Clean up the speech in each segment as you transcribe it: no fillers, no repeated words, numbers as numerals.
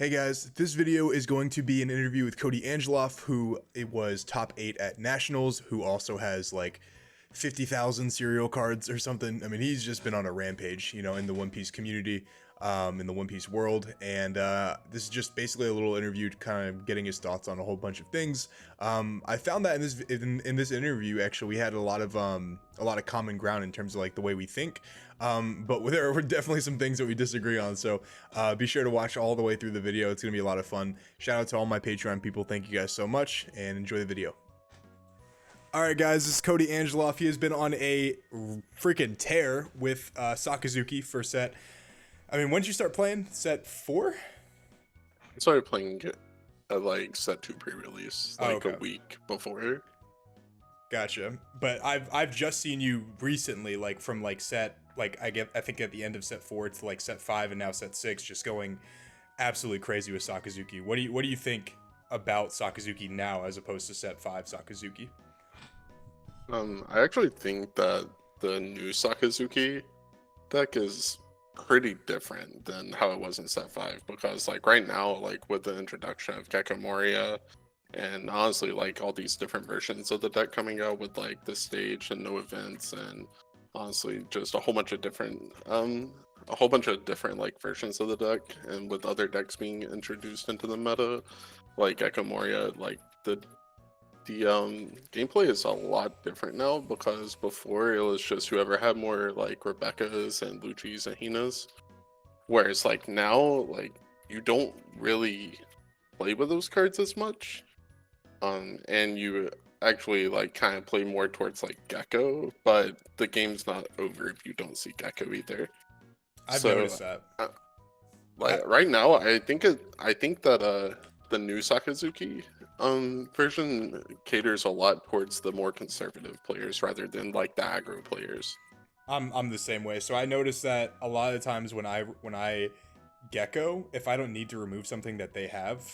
Hey guys, this video is going to be an interview with Koty Angeloff, who it was top 8 at Nationals, who also has like 50,000 serial cards or something. I mean, he's just been on a rampage, in the One Piece community, in the One Piece world. And this is just basically a little interview, kind of getting his thoughts on a whole bunch of things. I found that in this interview, actually, we had a lot of common ground in terms of like the way we think. But there were definitely some things that we disagree on. So be sure to watch all the way through the video. It's gonna be a lot of fun. Shout out to all my Patreon people. Thank you guys so much, and enjoy the video. Alright guys, this is Koty Angeloff. He has been on a freaking tear with Sakazuki for set. I mean, when did you start playing? Set 4? I started playing it at like set 2 pre-release, like okay. a week before. Gotcha. But I've just seen you recently, like from like set, like I think at the end of set 4 to like set 5 and now set 6, just going absolutely crazy with Sakazuki. What do you think about Sakazuki now as opposed to set 5 Sakazuki? I actually think that the new Sakazuki deck is pretty different than how it was in set 5, because like right now, like with the introduction of Gecko Moria and honestly like all these different versions of the deck coming out with like the stage and no events, and honestly just a whole bunch of different like versions of the deck, and with other decks being introduced into the meta like Gecko Moria, like the gameplay is a lot different now, because before it was just whoever had more like Rebecca's and Luchi's and Hina's, whereas like now like you don't really play with those cards as much, and you actually like kind of play more towards like Gecko, but the game's not over if you don't see Gecko either. I've So noticed that. like right now I think that the new Sakazuki version caters a lot towards the more conservative players rather than like the aggro players. I'm the same way. So I noticed that a lot of the times when I Gecko, if I don't need to remove something that they have,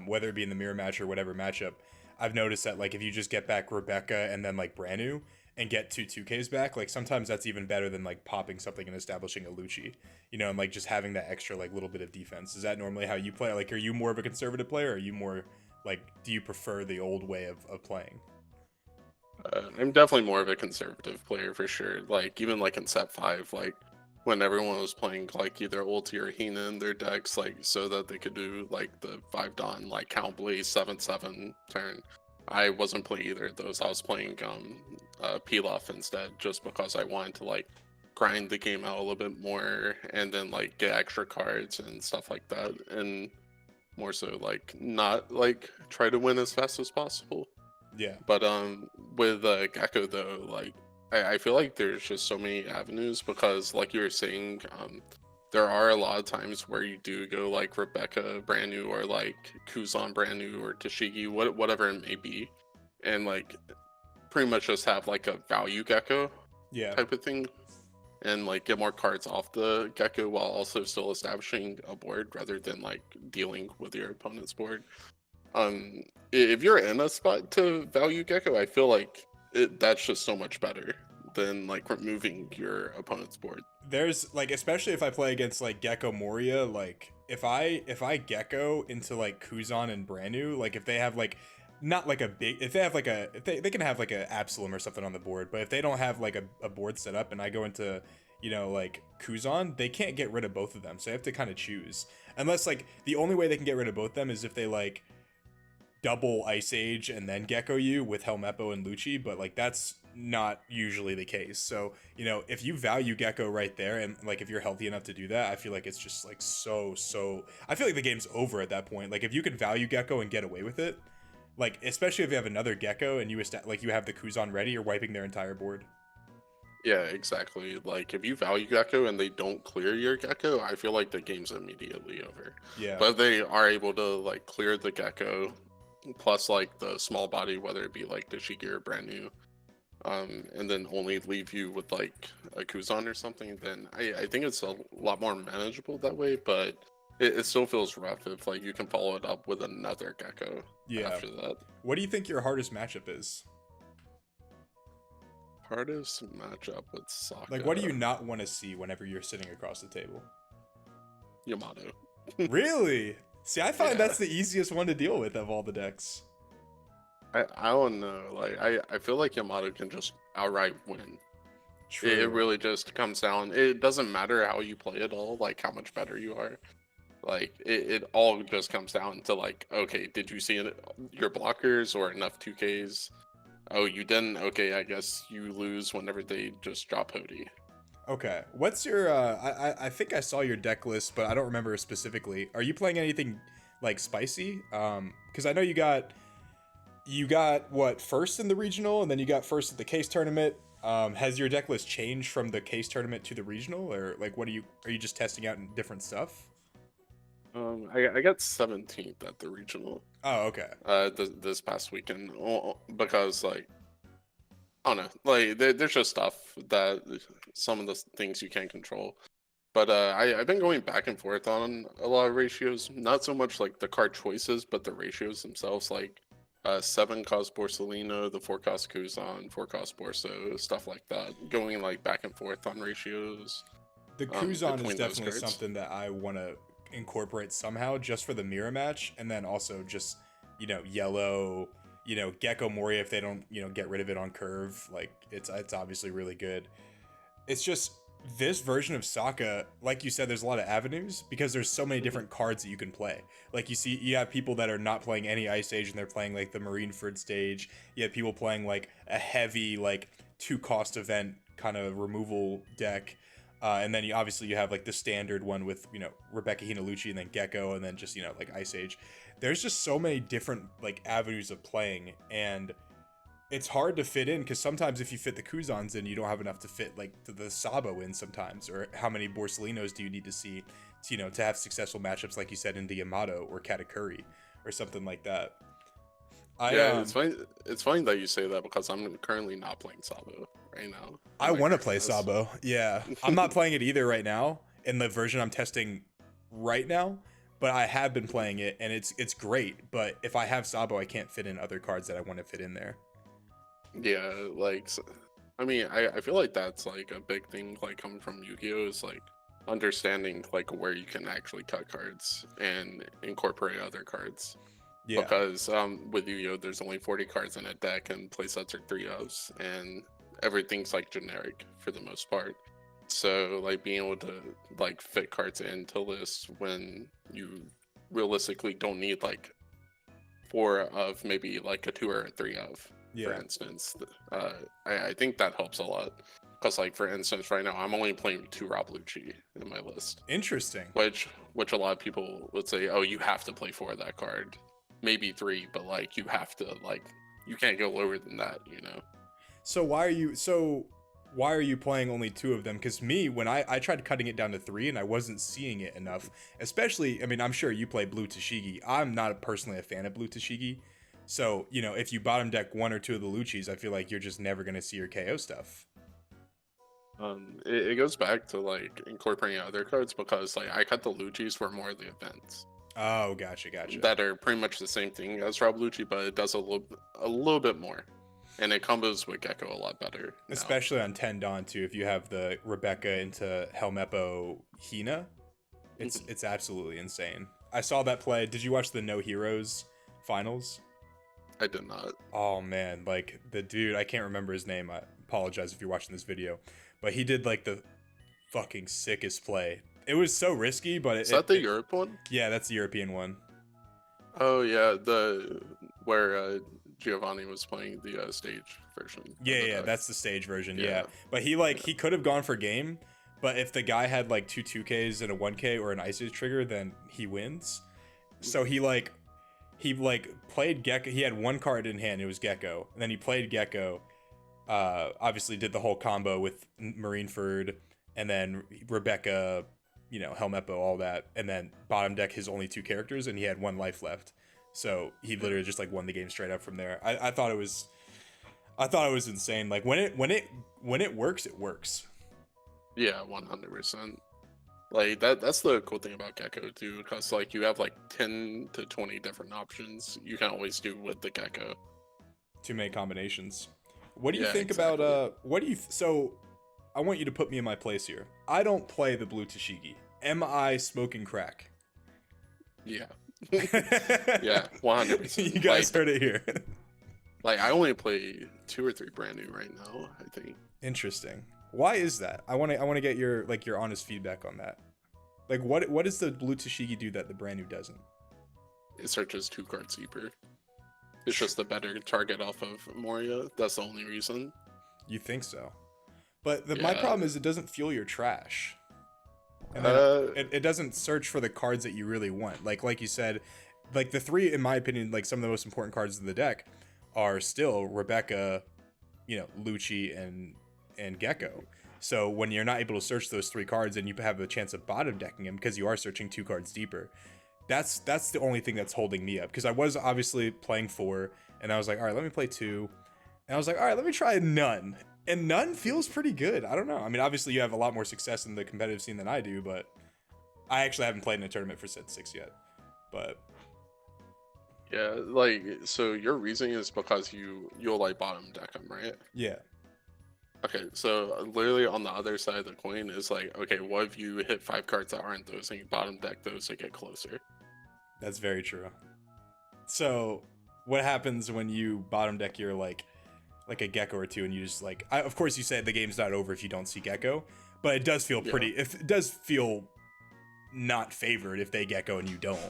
whether it be in the mirror match or whatever matchup, I've noticed that like if you just get back Rebecca and then like brand new and get 2Ks back, like sometimes that's even better than like popping something and establishing a Luchi, and like just having that extra like little bit of defense. Is that normally how you play? Like, are you more of a conservative player, or are you more like, do you prefer the old way of playing? I'm definitely more of a conservative player for sure. Like even like in set 5, like when everyone was playing like either ulti or Hina in their decks, like so that they could do like the 5 Dawn like Count Blaze 7/7 turn. I wasn't playing either of those. I was playing Pilaf instead, just because I wanted to like grind the game out a little bit more and then like get extra cards and stuff like that, and more so like not like try to win as fast as possible. Yeah. But with Gecko though, like I feel like there's just so many avenues, because like you were saying, there are a lot of times where you do go like Rebecca brand new, or like Kuzan brand new, or Tashigi, whatever it may be, and like pretty much just have like a value Gecko Yeah. type of thing, and like get more cards off the Gecko while also still establishing a board rather than like dealing with your opponent's board. If you're in a spot to value Gecko, I feel like that's just so much better than like removing your opponent's board. There's like, especially if I play against like Gecko Moria, like if I Gecko into like Kuzan and brand new, like if they have like not like a big, if they have like a, if they can have like a Absalom or something on the board, but if they don't have like a board set up and I go into, like Kuzan, they can't get rid of both of them, so I have to kind of choose. Unless like the only way they can get rid of both of them is if they like double Ice Age and then Gecko you with Helmeppo and Luchi, but like that's not usually the case. So, if you value Gecko right there, and like if you're healthy enough to do that, I feel like it's just like so I feel like the game's over at that point. Like if you can value Gecko and get away with it, like especially if you have another Gecko and like you have the Kuzan ready, you're wiping their entire board. Yeah, exactly. Like if you value Gecko and they don't clear your Gecko, I feel like the game's immediately over. Yeah. But if they are able to like clear the Gecko plus like the small body, whether it be like the Shigi or brand new, and then only leave you with like a Kuzan or something, then I think it's a lot more manageable that way. But it still feels rough if like you can follow it up with another Gecko Yeah. after that. What do you think your hardest matchup is? Hardest matchup with Sokka. Like, what do you not want to see whenever you're sitting across the table? Yamato. Really? See, I find Yeah. that's the easiest one to deal with of all the decks. I don't know. Like I feel like Yamato can just outright win. It True. really just comes down. It doesn't matter how you play it all, like how much better you are. Like it all just comes down to like, okay, did you see your blockers or enough 2Ks? Oh, you didn't? Okay, I guess you lose whenever they just drop Hody. Okay, what's your? I think I saw your deck list, but I don't remember specifically. Are you playing anything like spicy? Because I know you got what, first in the regional, and then you got first at the case tournament. Has your deck list changed from the case tournament to the regional, or like what are you just testing out in different stuff? I got 17th at the regional Oh, okay. this past weekend because like I don't know, like there's just stuff that some of the things you can't control. But I've been going back and forth on a lot of ratios. Not so much like the card choices, but the ratios themselves. Like 7 cost Borsalino, the 4 cost Kuzan, 4 cost Borso, stuff like that. Going like back and forth on ratios The Kuzan is between those definitely cards. something that I want to incorporate somehow, just for the mirror match, and then also just yellow, Gecko Moria if they don't get rid of it on curve. Like it's obviously really good. It's just this version of Sokka, like you said, there's a lot of avenues because there's so many different cards that you can play. Like you have people that are not playing any Ice Age and they're playing like the Marineford stage. You have people playing like a heavy like 2 cost event kind of removal deck. And then you have like the standard one with Rebecca Hina Luchi and then Gecko and then just like Ice Age. There's just so many different like avenues of playing, and it's hard to fit in because sometimes if you fit the Kuzans in, you don't have enough to fit like the Sabo in sometimes, or how many Borsalinos do you need to see to have successful matchups like you said into Yamato or Katakuri or something like that. Yeah, it's funny. It's funny that you say that because I'm currently not playing Sabo right now. I want to play Sabo. Yeah, I'm not playing it either right now in the version I'm testing right now, but I have been playing it and it's great. But if I have Sabo, I can't fit in other cards that I want to fit in there. Yeah, like I mean, I feel like that's like a big thing like coming from Yu-Gi-Oh is like understanding like where you can actually cut cards and incorporate other cards. Yeah. Because with Yu-Gi-Oh there's only 40 cards in a deck and playsets are 3 ofs and everything's like generic for the most part. So like being able to like fit cards into lists when you realistically don't need like 4 of maybe like a 2 or a 3 of, for instance. I think that helps a lot. Because like for instance, right now I'm only playing 2 Rob Luchi in my list. Interesting. Which a lot of people would say, oh, you have to play 4 of that card. Maybe 3, but like you have to like you can't go lower than that, So why are you playing only 2 of them? Because me, when I tried cutting it down to 3 and I wasn't seeing it enough, especially, I mean, I'm sure you play Blue Tashigi. I'm not personally a fan of Blue Tashigi. So, if you bottom deck 1 or 2 of the Luchis, I feel like you're just never going to see your KO stuff. It goes back to like incorporating other cards because like I cut the Luchis for more of the events. Oh, gotcha. That are pretty much the same thing as Rob Luchi, but it does a little bit more. And it combos with Gecko a lot better. Now. Especially on 10 Dawn too. If you have the Rebecca into Helmeppo Hina, it's absolutely insane. I saw that play. Did you watch the No Heroes finals? I did not. Oh man, like the dude, I can't remember his name. I apologize if you're watching this video, but he did like the fucking sickest play. It was so risky, but is that the Europe one? Yeah, that's the European one. Oh yeah, where Giovanni was playing the stage version. Yeah, that's the stage version. Yeah, but he could have gone for game, but if the guy had like 2 2Ks and a 1K or an Ice Age trigger, then he wins. So he played Gecko. He had 1 card in hand. It was Gecko, and then he played Gecko. Obviously did the whole combo with Marineford, and then Rebecca. Helmeppo, all that, and then bottom deck his only 2 characters, and he had 1 life left. So he literally just like won the game straight up from there. I thought it was insane. Like when it works, it works. Yeah, 100%. Like that's the cool thing about Gecko too, because like you have like 10 to 20 different options you can always do with the Gecko. Too many combinations. What do you think about so I want you to put me in my place here. I don't play the Blue Tashigi. Am I smoking crack? Yeah, Yeah, 100%. You guys heard it here. Like I only play 2 or 3 brand new right now, I think. Interesting. Why is that? I want to get your your honest feedback on that. Like what does the blue Tashigi do that the brand new doesn't? It searches 2 cards deeper. It's just a better target off of Moria. That's the only reason. You think so? But my Yeah. problem is it doesn't fuel your trash. And then it doesn't search for the cards that you really want. Like you said, like the 3, in my opinion, like some of the most important cards in the deck are still Rebecca, Luchi and Gecko. So when you're not able to search those 3 cards and you have a chance of bottom decking them because you are searching 2 cards deeper, that's the only thing that's holding me up. Because I was obviously playing 4 and I was like, all right, let me play 2. And I was like, all right, let me try none. And none feels pretty good. I don't know. I mean, obviously you have a lot more success in the competitive scene than I do, but I actually haven't played in a tournament for Set 6 yet. But yeah, like so your reasoning is because you'll like bottom deck them, right? yeah. Okay, so literally on the other side of the coin is like, okay, what if you hit 5 cards that aren't those and you bottom deck those to get closer? That's very true. So what happens when you bottom deck your like a Gecko or 2 and you just like of course you said the game's not over if you don't see Gecko, but it does feel pretty it does feel not favored if they Gecko and you don't.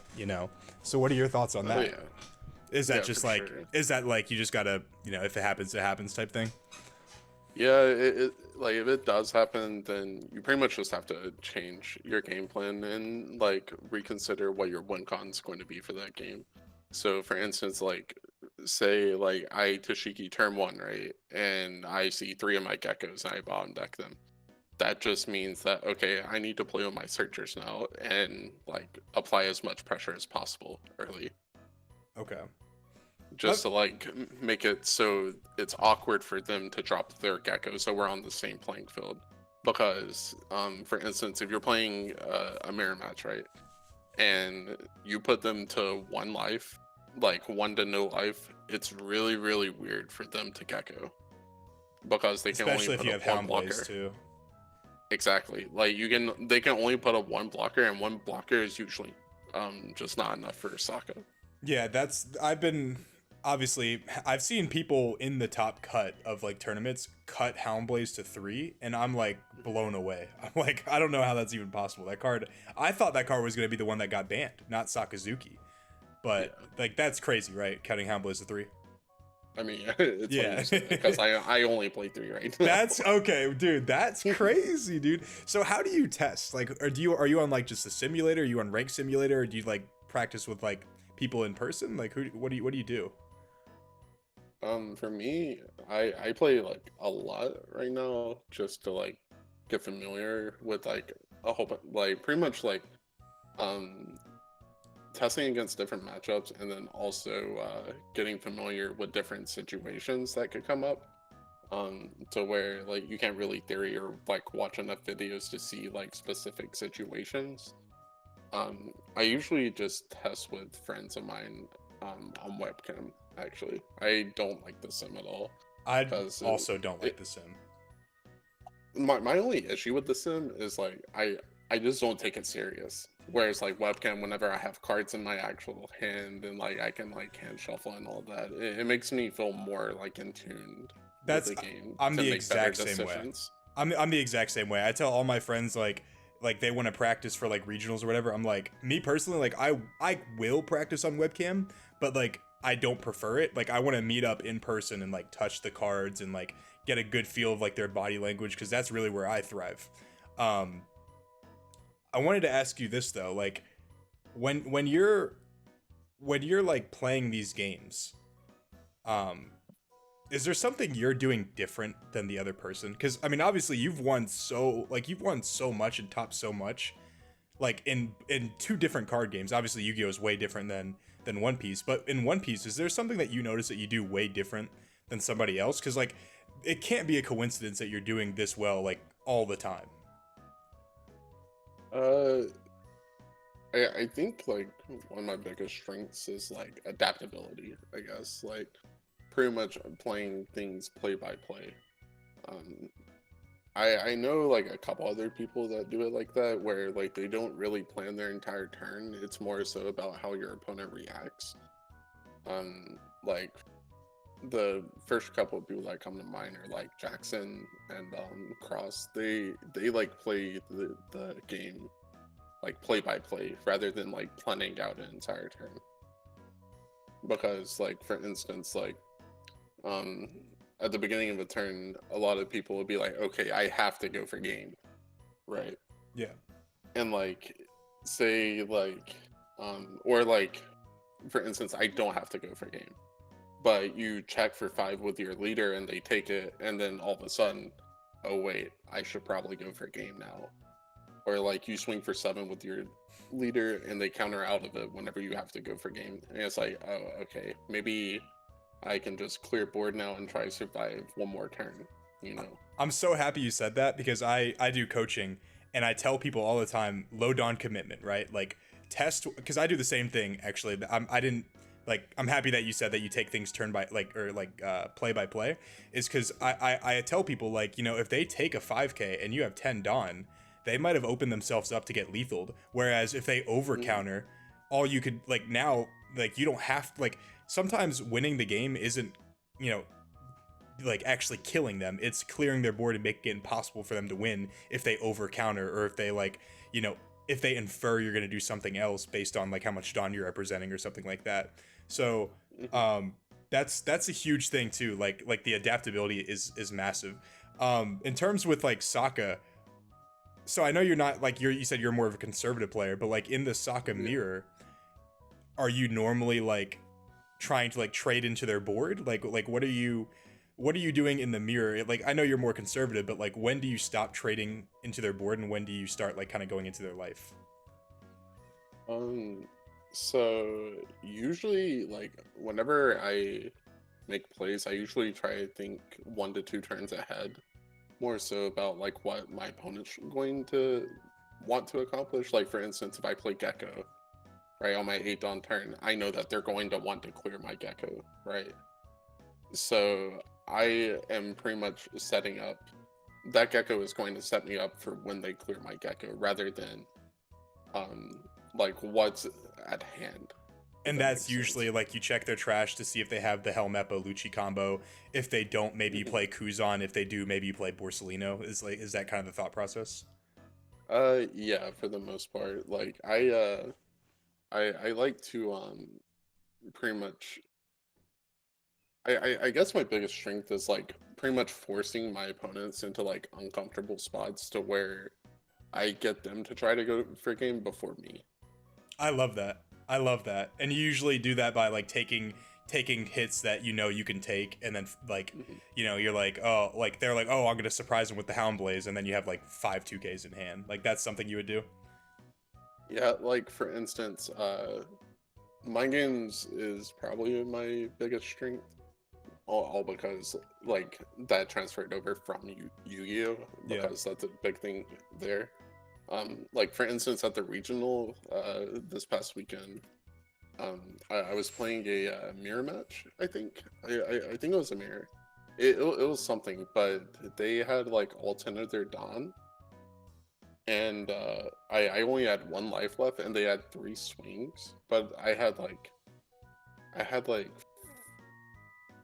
So what are your thoughts on that? Oh, yeah. Is that just like sure. is that like you just gotta if it happens type thing? Yeah, it like if it does happen, then you pretty much just have to change your game plan and like reconsider what your win con is going to be for that game. So for instance, like say like I Tashiki turn 1, right? And I see 3 of my geckos and I bottom deck them. That just means that okay, I need to play with my searchers now and like apply as much pressure as possible early. Okay. Just to like make it so it's awkward for them to drop their gecko so we're on the same playing field. Because for instance, if you're playing a mirror match, right, and you put them to 1 life, like 1 to no life, it's really weird for them to gecko because they can Especially only if put you up have 1 Houndblaze blocker. too. Exactly, like they can only put up 1 blocker, and 1 blocker is usually just not enough for Saka. Yeah, I've seen people in the top cut of like tournaments cut Houndblaze to 3, and I'm like blown away. I'm like, I don't know how that's even possible. That card, I thought that card was gonna be the one that got banned, not Sakazuki. But like that's crazy, right? Cutting Houndblaze to 3. I mean, it's because I only play 3 right now. That's okay, dude. That's crazy, dude. So how do you test? Like, are you on like just a simulator? Are you on Rank Simulator? Or do you like practice with like people in person? Like, what do you do? For me, I play like a lot right now just to like get familiar with like a whole like pretty much like um testing against different matchups and then also getting familiar with different situations that could come up. To where like you can't really theory or like watch enough videos to see like specific situations. I usually just test with friends of mine on webcam. Actually, I don't like the sim at all. I also don't like the sim. My only issue with the sim is like I just don't take it serious. Whereas like webcam, whenever I have cards in my actual hand and like I can like hand shuffle and all that, it makes me feel more like in tune with the game. I'm to the make exact better same way. decisions. I'm the exact same way. I tell all my friends like they want to practice for like regionals or whatever. I'm like, me personally, like I will practice on webcam, but like I don't prefer it. Like I want to meet up in person and like touch the cards and like get a good feel of like their body language because that's really where I thrive. I wanted to ask you this though, like when you're like playing these games, is there something you're doing different than the other person? Because I mean, obviously you've won so much and topped so much, like in 2 different card games. Obviously Yu-Gi-Oh is way different than One Piece, but in One Piece, is there something that you notice that you do way different than somebody else? Because like it can't be a coincidence that you're doing this well like all the time. I think like one of my biggest strengths is like adaptability, I guess. Like pretty much playing things play by play. I know like a couple other people that do it like that, where like they don't really plan their entire turn. It's more so about how your opponent reacts. Like the first couple of people that come to mind are like Jackson and Cross. They like play the game like play by play rather than like planning out an entire turn. Because like for instance, like um at the beginning of a turn, a lot of people would be like, okay, I have to go for game, right? Yeah. And like say like or like for instance, I don't have to go for game, but you check for 5 with your leader and they take it, and then all of a sudden, oh wait, I should probably go for game now. Or like you swing for 7 with your leader and they counter out of it whenever you have to go for game, and it's like, oh okay, maybe I can just clear board now and try to survive one more turn, you know. I'm so happy you said that, because I do coaching, and I tell people all the time, low dawn commitment, right? Like test, because I do the same thing actually. I didn't like, I'm happy that you said that you take things turn by like, or like play by play, is because I tell people, like, you know, if they take a 5k and you have 10 dawn, they might have opened themselves up to get lethaled. Whereas if they over counter, all you could like now, like you don't have, like sometimes winning the game isn't, you know, like actually killing them, it's clearing their board and making it impossible for them to win if they over counter, or if they like, you know, if they infer you're going to do something else based on like how much dawn you're representing or something like that. So that's a huge thing too, like the adaptability is massive. In terms with like Sokka, so I know you're not like, you said you're more of a conservative player, but like in the Sokka mirror, are you normally like trying to like trade into their board? Like what are you doing in the mirror? Like I know you're more conservative, but like when do you stop trading into their board and when do you start like kind of going into their life? So usually like whenever I make plays, I usually try to think 1 to 2 turns ahead, more so about like what my opponent's going to want to accomplish. Like for instance, if I play Gecko, right, on my 8 dawn turn, I know that they're going to want to clear my Gecko, right? So I am pretty much setting up, that Gecko is going to set me up for when they clear my Gecko rather than like what's at hand. And that's usually like you check their trash to see if they have the Helmeppo Luchi combo. If they don't, maybe you play Kuzan. If they do, maybe you play Borsalino. Is that kind of the thought process? Yeah, for the most part. Like I like to pretty much, I guess my biggest strength is like pretty much forcing my opponents into like uncomfortable spots to where I get them to try to go for game before me. I love that. I love that. And you usually do that by like taking hits that you know you can take, and then like, you know, you're like, oh, like they're like, oh, I'm gonna surprise them with the Hound Blaze, and then you have like 5 2Ks in hand. Like that's something you would do. Yeah, like for instance, mind games is probably my biggest strength. All because like that transferred over from Yu-Gi-Oh, Yeah. because that's a big thing there. Like for instance, at the regional this past weekend, I was playing a mirror match. I think I think it was a mirror. It was something, but they had like all 10 of their Dawn, and I only had 1 life left, and they had 3 swings, but I had like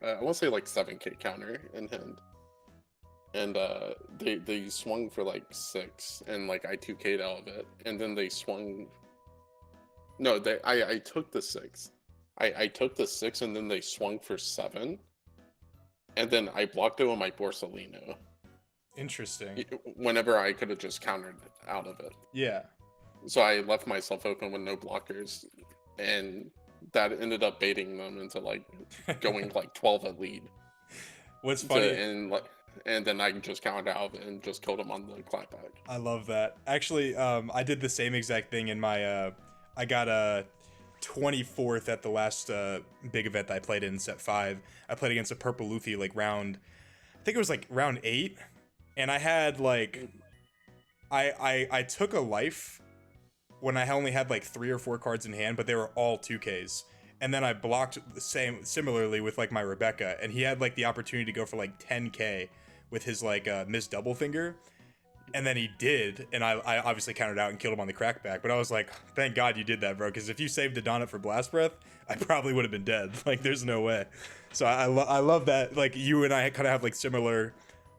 I want to say like 7k counter in hand, and they swung for like 6, and like I 2k'd out of it, and then they swung. No, I took the 6. I took the 6, and then they swung for 7, and then I blocked it with my Borsalino. Interesting. Whenever I could have just countered out of it. Yeah. So I left myself open with no blockers, and that ended up baiting them into like going like 12 at lead. What's funny, And then I just counted out and just killed him on the clapback. I love that. Actually, I did the same exact thing in my I got a 24th at the last big event I played in set 5. I played against a purple Luffy like round, I think it was like round 8, and I had like I took a life when I only had like 3 or 4 cards in hand, but they were all 2Ks. And then I blocked the similarly with like my Rebecca, and he had like the opportunity to go for like 10k with his like missed double finger. And then he did, and I obviously countered out and killed him on the crackback. But I was like, thank God you did that, bro, because if you saved the Donut for Blast Breath, I probably would have been dead. Like, there's no way. So I love that, like, you and I kind of have, like, similar,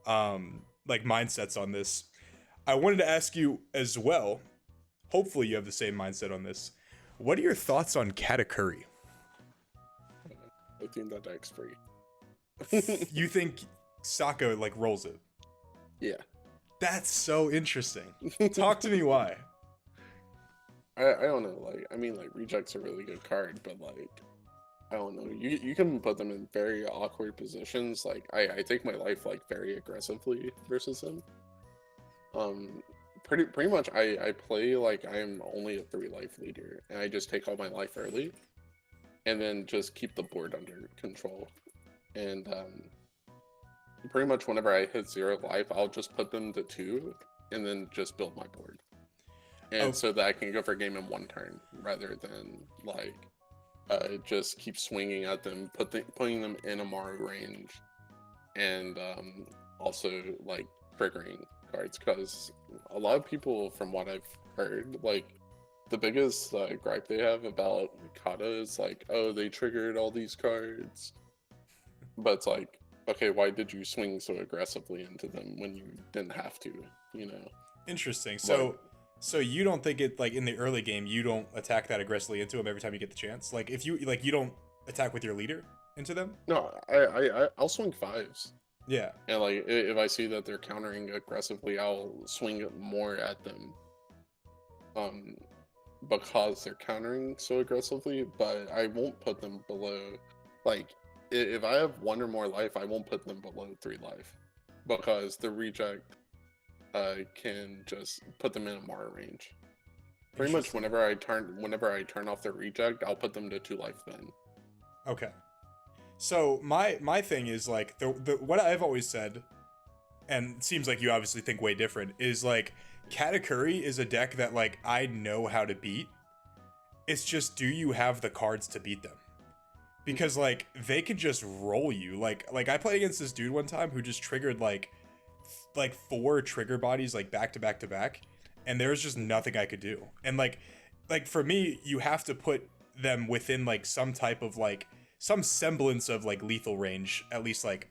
like, mindsets on this. I wanted to ask you as well, hopefully you have the same mindset on this. What are your thoughts on Katakuri? I think that deck's free. You think Saka, like, rolls it? Yeah. That's so interesting. Talk to me why. I don't know, like, I mean, like, Reject's a really good card, but, like, I don't know, you can put them in very awkward positions. Like, I take my life, like, very aggressively versus him. Pretty much, I play like I'm only a 3 life leader, and I just take all my life early, and then just keep the board under control. And, pretty much whenever I hit 0 life, I'll just put them to 2 and then just build my board. And so that I can go for a game in 1 turn rather than like just keep swinging at them, putting them in a Maru range, and also like triggering cards. Because a lot of people, from what I've heard, like the biggest gripe they have about Kata is like, oh, they triggered all these cards. But it's like, okay, why did you swing so aggressively into them when you didn't have to, you know? Interesting. So you don't think it, like, in the early game, you don't attack that aggressively into them every time you get the chance? Like, if you, like, you don't attack with your leader into them? No, I'll swing 5s. Yeah. And, like, if I see that they're countering aggressively, I'll swing more at them. Because they're countering so aggressively, but I won't put them below, like, if I have 1 or more life, I won't put them below 3 life, because the reject can just put them in a Mara range. Pretty much whenever I turn off the reject, I'll put them to 2 life then. Okay. So my thing is, like, the what I've always said, and it seems like you obviously think way different, is like Katakuri is a deck that, like, I know how to beat. It's just, do you have the cards to beat them? Because, like, they could just roll you. Like I played against this dude one time who just triggered like 4 trigger bodies, like, back to back to back, and there was just nothing I could do. And like for me, you have to put them within, like, some type of, like, some semblance of, like, lethal range, at least, like,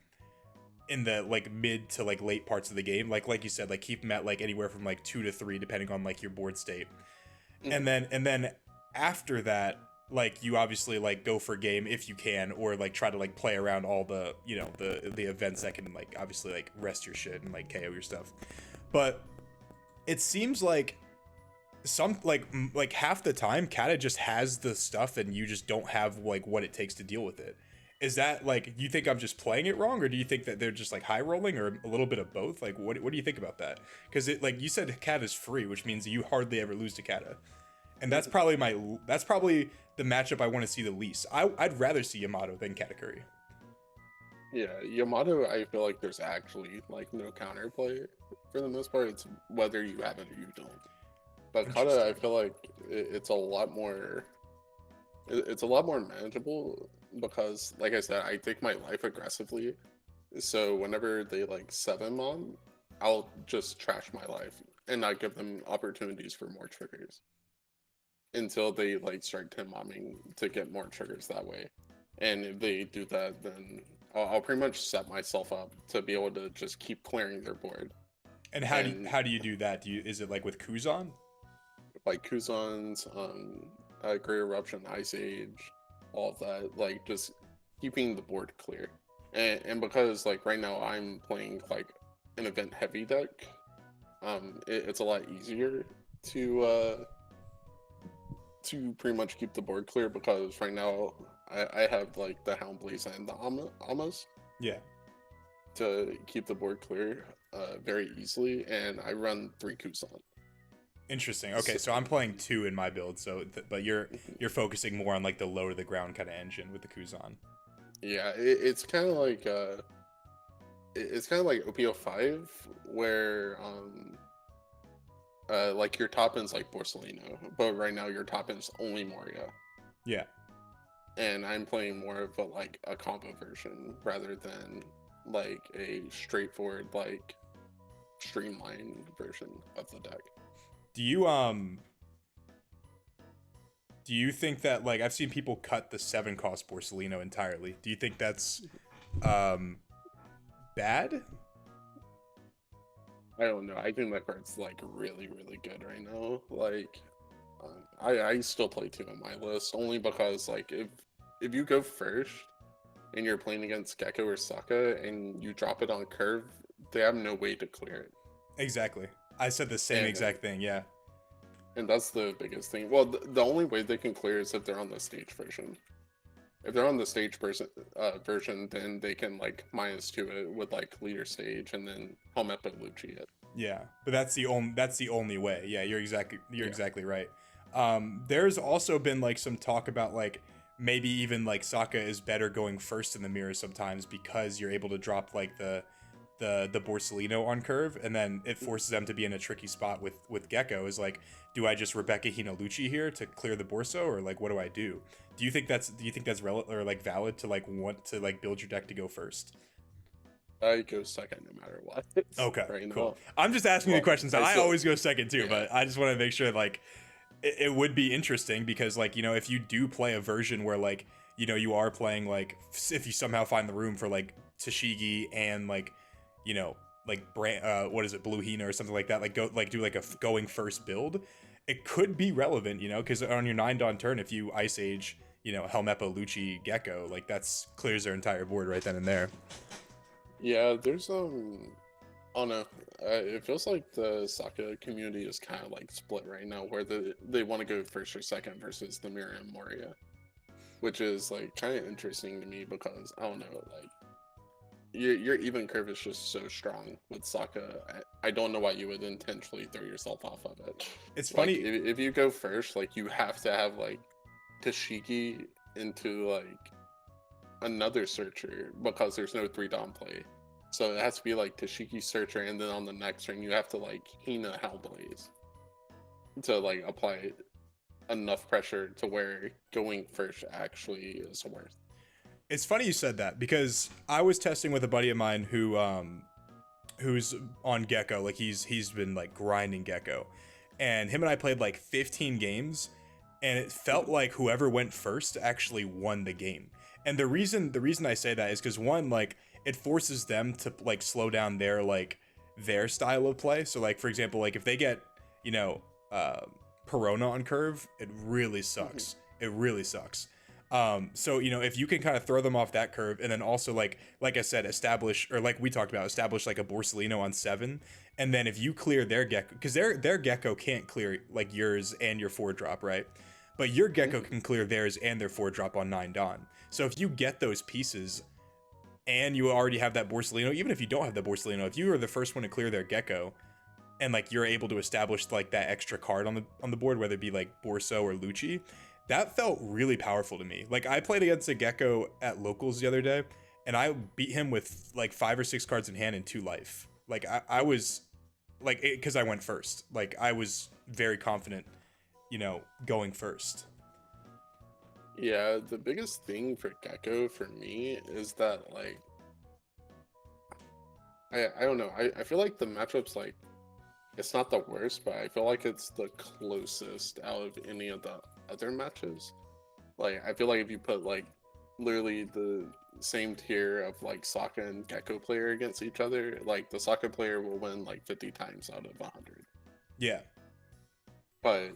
in the, like, mid to, like, late parts of the game. Like you said, like, keep them at, like, anywhere from, like, 2 to 3 depending on, like, your board state. And then after that, like, you obviously, like, go for game if you can, or, like, try to, like, play around all the, you know, the events that can, like, obviously, like, rest your shit and, like, KO your stuff. But it seems like some, like half the time Kata just has the stuff and you just don't have, like, what it takes to deal with it. Is that, like, you think I'm just playing it wrong, or do you think that they're just, like, high rolling, or a little bit of both? Like, what do you think about that? Because it, like you said, Kata's free, which means you hardly ever lose to Kata. And that's probably the matchup I want to see the least. I'd rather see Yamato than Katakuri. Yeah, Yamato, I feel like there's actually, like, no counterplay for the most part. It's whether you have it or you don't. But Kata, I feel like it's a lot more manageable, because, like I said, I take my life aggressively. So whenever they, like, 7 mom, I'll just trash my life and not give them opportunities for more triggers until they, like, start 10 momming to get more triggers that way. And if they do that, then I'll pretty much set myself up to be able to just keep clearing their board. And how do you do that? Is it, like, with Kuzan? Like Kuzan's, Great Eruption, Ice Age, all of that, like, just keeping the board clear. And because, like, right now I'm playing, like, an event heavy deck, it's a lot easier to pretty much keep the board clear, because right now I have, like, the Houndblaze and the Amas. Yeah. To keep the board clear very easily, and I run 3 Kuzan. Interesting. Okay, so I'm playing 2 in my build, so but you're focusing more on, like, the low to the ground kind of engine with the Kuzan. Yeah, it's kind of like OPO5, where like, your top end's like Borsalino, but right now your top end's only Moria. Yeah. And I'm playing more of a, like, a combo version rather than, like a straightforward, like streamlined version of the deck. Do you think that, like, I've seen people cut the 7-cost Borsalino entirely? Do you think that's bad? I don't know. I think that card's like really, really good right now. Like, I still play 2 on my list only because like if you go first and you're playing against Gecko or Saka and you drop it on curve, they have no way to clear it. Exactly. I said the same exact thing. Yeah. And that's the biggest thing. Well, the only way they can clear is if they're on the stage version. If they're on the stage version, then they can like -2 it with like leader stage and then helmet and Luchi it. Yeah, but that's the only way. Yeah, you're Yeah. exactly right. There's also been like some talk about like maybe even like Saka is better going first in the mirror sometimes because you're able to drop like the Borsalino on curve, and then it forces them to be in a tricky spot with Gecko. Is like, do I just Rebecca Hina Luchi here to clear the Borso, or like what do I do? Do you think that's or like valid to like want to like build your deck to go first? I go second no matter what. Okay, right cool. now. I'm just asking the questions. I still, always go second too, yeah. but I just want to make sure like it would be interesting because like, you know, if you do play a version where like, you know, you are playing like if you somehow find the room for like Tashigi and like, you know, like what is it, Blue Hina or something like that, like do like a going first build, it could be relevant, you know, because on your 9-Dawn turn, if you Ice Age, you know, Helmeppo, Luchi, Gecko, like that's clears their entire board right then and there. Yeah, there's I don't know. It feels like the Saka community is kind of like split right now, where they want to go first or second versus the Moria and Moria, which is like kind of interesting to me because I don't know, like your even curve is just so strong with Saka. I don't know why you would intentionally throw yourself off of it. It's Like, funny if you go first, like you have to have like Tashigi into like another searcher because there's no 3-Dawn play. So it has to be like Tashiki searcher, and then on the next turn you have to like Hina Hellblaze to like apply enough pressure to where going first actually is worth. It's funny you said that because I was testing with a buddy of mine who's on Gecko, like he's been like grinding Gecko, and him and I played like 15 games, and it felt like whoever went first actually won the game. And the reason I say that is because one, like it forces them to like slow down their style of play. So like for example, like if they get, you know, Perona on curve, it really sucks. It really sucks. So you know, if you can kind of throw them off that curve, and then also like I said, establish, or like we talked about, establish like a Borsalino on 7, and then if you clear their Gecko, because their Gecko can't clear like yours and your 4-drop, right? But your Gecko can clear theirs and their 4-drop on 9-Dawn. So if you get those pieces, and you already have that Borsalino, even if you don't have the Borsalino, if you are the first one to clear their Gecko, and like you're able to establish like that extra card on the board, whether it be like Borso or Luchi, that felt really powerful to me. Like I played against a Gecko at locals the other day, and I beat him with like 5 or 6 cards in hand and 2 life. Like I was like, because I went first. Like I was very confident, you know, going first. Yeah, the biggest thing for Gecko for me is that like I don't know. I feel like the matchup's like it's not the worst, but I feel like it's the closest out of any of the other matches. Like I feel like if you put like literally the same tier of like Sokka and Gecko player against each other, like the Sokka player will win like 50 times out of 100. Yeah. But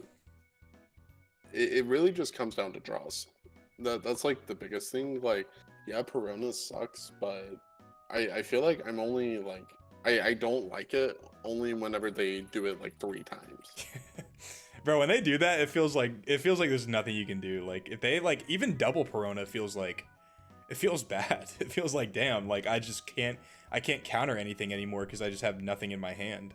it really just comes down to draws. That's like the biggest thing. Like, yeah, Perona sucks, but I feel like I'm only like I don't like it only whenever they do it like 3 times. Bro, when they do that, it feels like there's nothing you can do. Like if they like even double Perona, feels like it feels bad. It feels like damn, like I can't counter anything anymore because I just have nothing in my hand.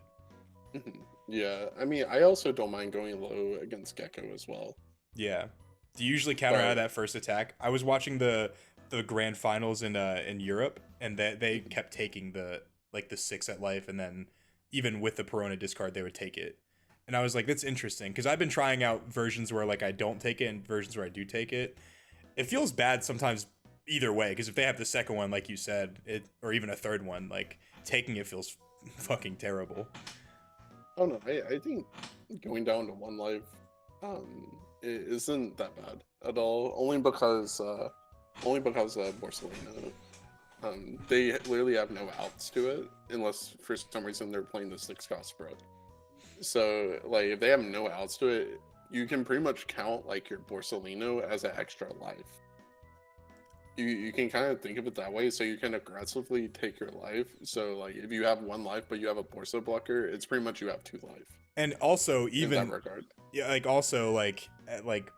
Yeah, I mean, I also don't mind going low against Gecko as well. Yeah. Do you usually counter out of that first attack? I was watching the grand finals in Europe, and they kept taking the 6 at life, and then even with the Perona discard, they would take it. And I was like, that's interesting, because I've been trying out versions where like I don't take it and versions where I do take it. It feels bad sometimes, either way, because if they have the second one, like you said, or even a third one, like taking it feels fucking terrible. Oh no, I think going down to one life it isn't that bad at all. Only because Borsalino, they literally have no outs to it unless for some reason they're playing the 6-cost Brook. So like if they have no outs to it, you can pretty much count like your Borsalino as an extra life. You can kind of think of it that way, so you can aggressively take your life. So like if you have 1 life but you have a Borsa blocker, it's pretty much you have 2 life. And also even in that regard. Yeah, like also like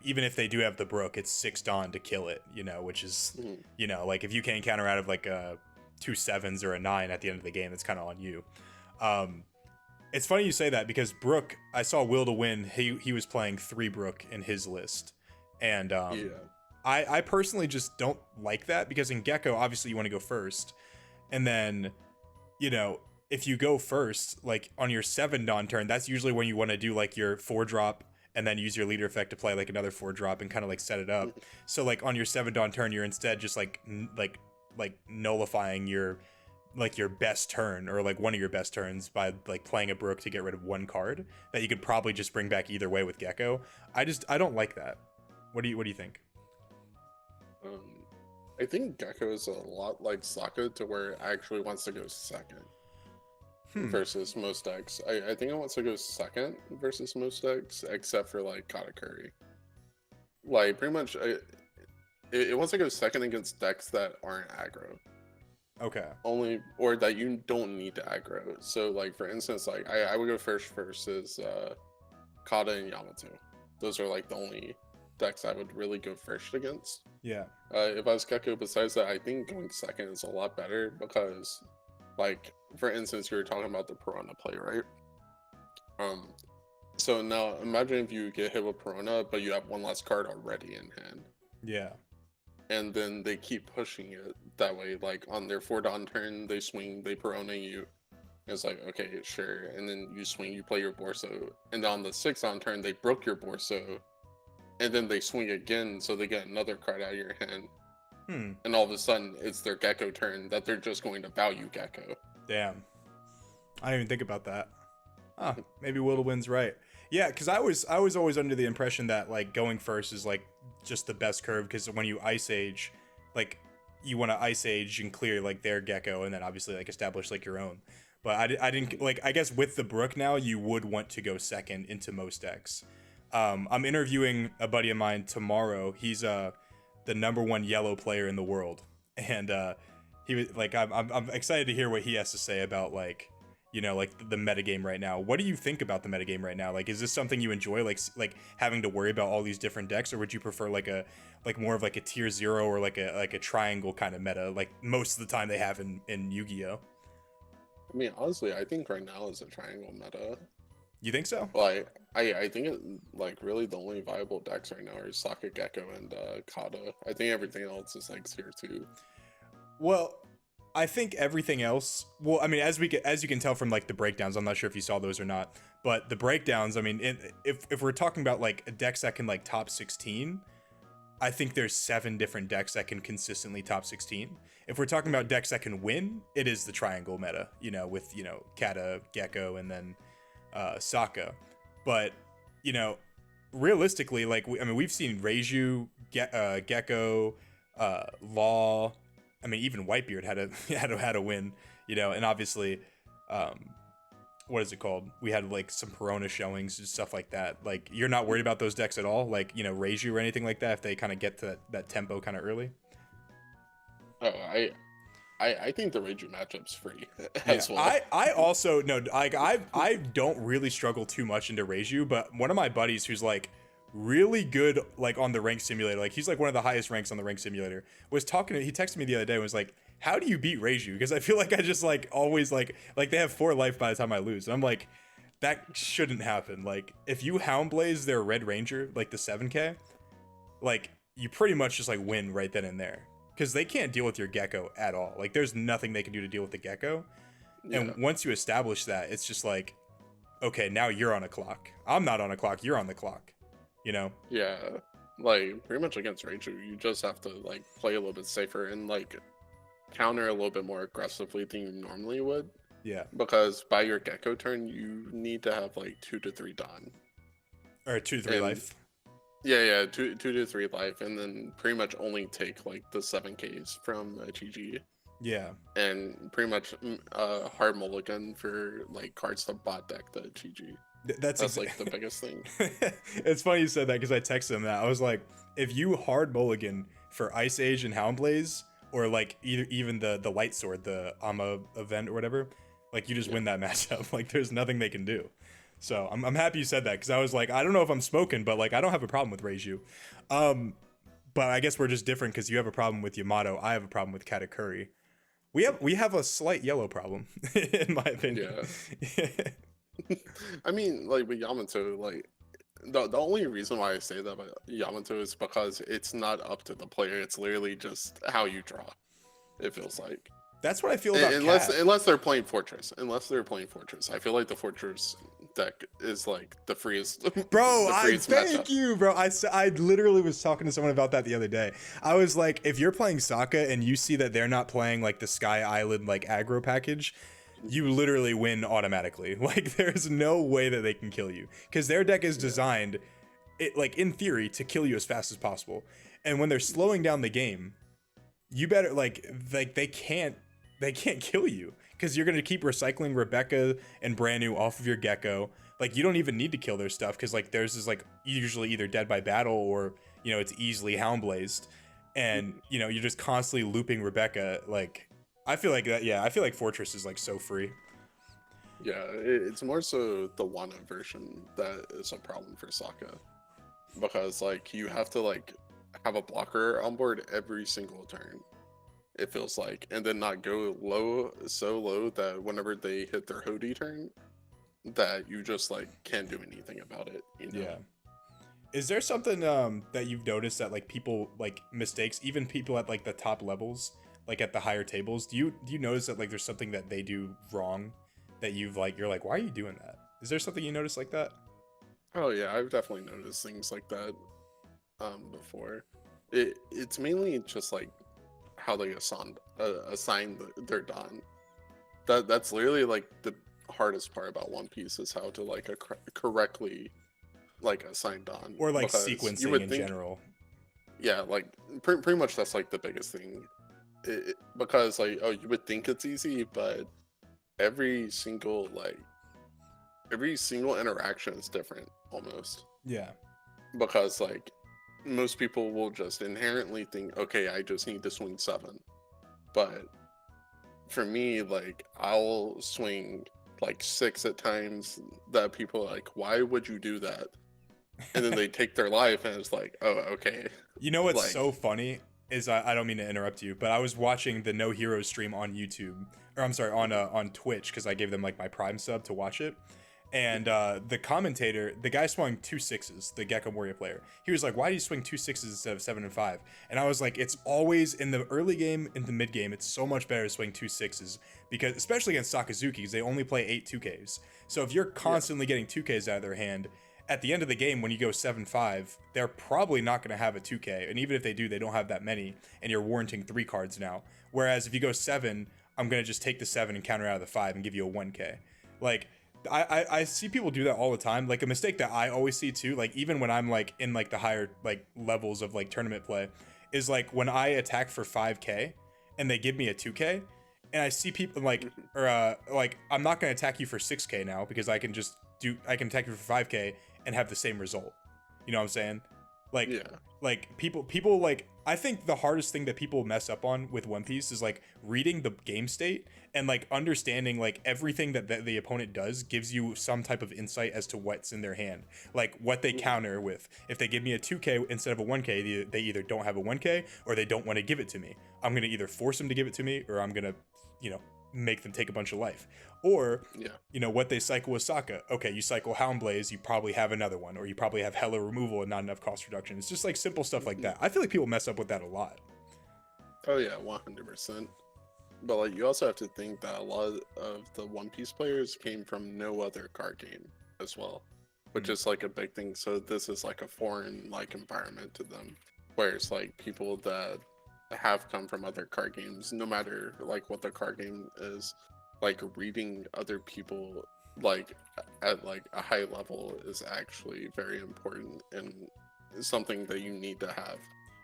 even if they do have the Brook, it's 6 Dawn to kill it, you know, which is you know, like if you can't counter out of like a 2 7s or a 9 at the end of the game, it's kind of on you. It's funny you say that because Brook, I saw Will to Win, he was playing 3 Brook in his list, and I personally just don't like that because in Gecko, obviously you want to go first, and then, you know, if you go first, like on your 7 Dawn turn, that's usually when you want to do like your 4-drop and then use your leader effect to play like another 4-drop and kind of like set it up. So like on your 7 Dawn turn, you're instead just like nullifying your best turn or like one of your best turns by like playing a Brook to get rid of 1 card that you could probably just bring back either way with Gecko. I don't like that. What do you think? I think Gecko is a lot like Sokka to where it actually wants to go second versus most decks. I think it wants to go second versus most decks, except for like Katakuri. Like pretty much, it wants to go second against decks that aren't aggro. Okay. Or that you don't need to aggro. So like for instance, like I would go first versus Kata and Yamato. Those are like the only decks I would really go first against. Yeah. If I was Gecko, besides that, I think going second is a lot better because, like, for instance, you were talking about the Perona play, right? So now imagine if you get hit with Perona, but you have 1 less card already in hand. Yeah. And then they keep pushing it that way. Like on their 4 Dawn turn, they swing, they Perona you. It's like, okay, sure. And then you swing, you play your Borso. And on the 6 Dawn turn, they broke your Borso. And then they swing again, so they get another card out of your hand. And all of a sudden, it's their Gecko turn that they're just going to value Gecko. Damn. I didn't even think about that. Huh, maybe Will to Win's right. Yeah, because I was always under the impression that like going first is like just the best curve because when you Ice Age, like you want to Ice Age and clear like their Gecko and then obviously like establish like your own. But I didn't like, I guess with the Brook now you would want to go second into most decks. I'm interviewing a buddy of mine tomorrow. He's the #1 yellow player in the world, and he was like, I'm excited to hear what he has to say about like, you know, like the metagame right now. What do you think about the metagame right now? Like, is this something you enjoy, like having to worry about all these different decks, or would you prefer like more of like a tier 0 or like a triangle kind of meta, like most of the time they have in Yu-Gi-Oh? I mean, honestly, I think right now is a triangle meta. You think so? Like, I think it, like really the only viable decks right now are Sokka, Gecko, and Kata. I think everything else is like tier 2. Well, I think everything else. Well, I mean, as you can tell from like the breakdowns, I'm not sure if you saw those or not, but the breakdowns. I mean, if we're talking about like decks that can like top 16, I think there's 7 different decks that can consistently top 16. If we're talking about decks that can win, it is the triangle meta. You know, with Kata, Gecko, and then Sokka. But you know, realistically, like we've seen Raju, Gecko, Law. I mean, even Whitebeard had a win, you know, and obviously, what is it called? We had like some Perona showings and stuff like that. Like, you're not worried about those decks at all, like, you know, Raju or anything like that if they kind of get to that tempo kind of early. Oh, I think the Raju matchup's free as well. I also no, like I don't really struggle too much into Raju, but one of my buddies who's like really good like on the rank simulator, like he's like one of the highest ranks on the rank simulator, was talking. He texted me the other day and was like, "How do you beat Raju?" Because I feel like I just like always like they have 4 life by the time I lose, and I'm like, that shouldn't happen. Like if you Houndblaze their Red Ranger, like the 7K, like you pretty much just like win right then and there. Because they can't deal with your Gecko at all. Like, there's nothing they can do to deal with the Gecko. Yeah. And once you establish that, it's just like, okay, now you're on a clock. I'm not on a clock. You're on the clock. You know? Yeah. like pretty much against Raju, you just have to like play a little bit safer and like counter a little bit more aggressively than you normally would. Yeah. Because by your Gecko turn, you need to have like 2 to 3 Dawn. Or 2 to 3 And life. yeah, 2 to 3 life, and then pretty much only take like the 7Ks from GG. Yeah. And pretty much hard mulligan for like cards to bot deck the GG. That's like the biggest thing. It's funny you said that because I texted him that. I was like, if you hard mulligan for Ice Age and Houndblaze, or like even the light sword, the Ama event or whatever, like you just win that matchup. Like there's nothing they can do. So I'm happy you said that because I was like, I don't know if I'm smoking, but like I don't have a problem with Reiju. But I guess we're just different because you have a problem with Yamato. I have a problem with Katakuri. We have a slight yellow problem, in my opinion. Yeah. I mean, like with Yamato, like the only reason why I say that about Yamato is because it's not up to the player. It's literally just how you draw. It feels like. That's what I feel about unless they're playing Fortress. I feel like the Fortress deck is like the freest. Bro, the freest thank you, bro. I literally was talking to someone about that the other day. I was like, if you're playing Sokka and you see that they're not playing like the Sky Island like aggro package, you literally win automatically. Like there's no way that they can kill you because their deck is designed, like in theory, to kill you as fast as possible. And when they're slowing down the game, you better like they can't kill you because you're gonna keep recycling Rebecca and Brand-New off of your Gecko. Like you don't even need to kill their stuff because like theirs is like usually either dead by battle or it's easily Houndblazed, and you're just constantly looping Rebecca. Like I feel like that. Yeah, I feel like Fortress is like so free. Yeah, it's more so the Wano version that is a problem for Sokka because like you have to like have a blocker on board every single turn. It feels like, and then not go so low that whenever they hit their Hody turn, that you just like can't do anything about it. Yeah. Is there something that you've noticed that like people like mistakes, even people at like the top levels, like at the higher tables, do you notice that like there's something that they do wrong that you're like, why are you doing that? Is there something you notice like that? Oh yeah, I've definitely noticed things like that before. It's mainly just like how they assign their Dawn. That's literally like the hardest part about One Piece is how to like correctly like assign Dawn, Or like sequencing in general. Yeah, like pretty much that's like the biggest thing. Because like you would think it's easy, but every single interaction is different almost. Yeah. Because like most people will just inherently think, okay, I just need to swing 7. But for me, like I'll swing like 6 at times that people are like, why would you do that? And then they take their life and it's like, oh, okay. You know what's so funny is I don't mean to interrupt you, but I was watching the No Hero stream on YouTube, or I'm sorry, on Twitch, because I gave them like my Prime sub to watch it. And the commentator, the guy swung 2 6s, the Gecko Moria player. He was like, why do you swing 2 6s instead of 7 and 5? And I was like, it's always in the early game, in the mid game, it's so much better to swing 2 6s because, especially against Sakazuki, they only play 8 2Ks. So if you're constantly getting 2Ks out of their hand, at the end of the game, when you go 7-5, they're probably not going to have a 2K. And even if they do, they don't have that many, and you're warranting 3 cards now. Whereas if you go 7, I'm going to just take the 7 and counter out of the 5 and give you a 1K. Like, I see people do that all the time. Like a mistake that I always see too, like even when I'm like in like the higher like levels of like tournament play, is like when I attack for 5K and they give me a 2K, and I see people like, or like I'm not gonna attack you for 6K now because I can attack you for 5K and have the same result. You know what I'm saying? Like, like people like, I think the hardest thing that people mess up on with One Piece is like reading the game state and like understanding like everything that the opponent does gives you some type of insight as to what's in their hand, like what they counter with. If they give me a 2K instead of a 1K, they either don't have a 1K or they don't want to give it to me. I'm gonna either force them to give it to me or I'm gonna, make them take a bunch of life. Or, what they cycle with Sokka. Okay, you cycle Houndblaze, you probably have another one, or you probably have Hella removal and not enough cost reduction. It's just like simple stuff like that. I feel like people mess up with that a lot. Oh yeah, 100%. But like you also have to think that a lot of the One Piece players came from no other card game as well. which is like a big thing. So this is like a foreign like environment to them, whereas like people that have come from other card games, no matter like what the card game is, like reading other people like at like a high level is actually very important and something that you need to have.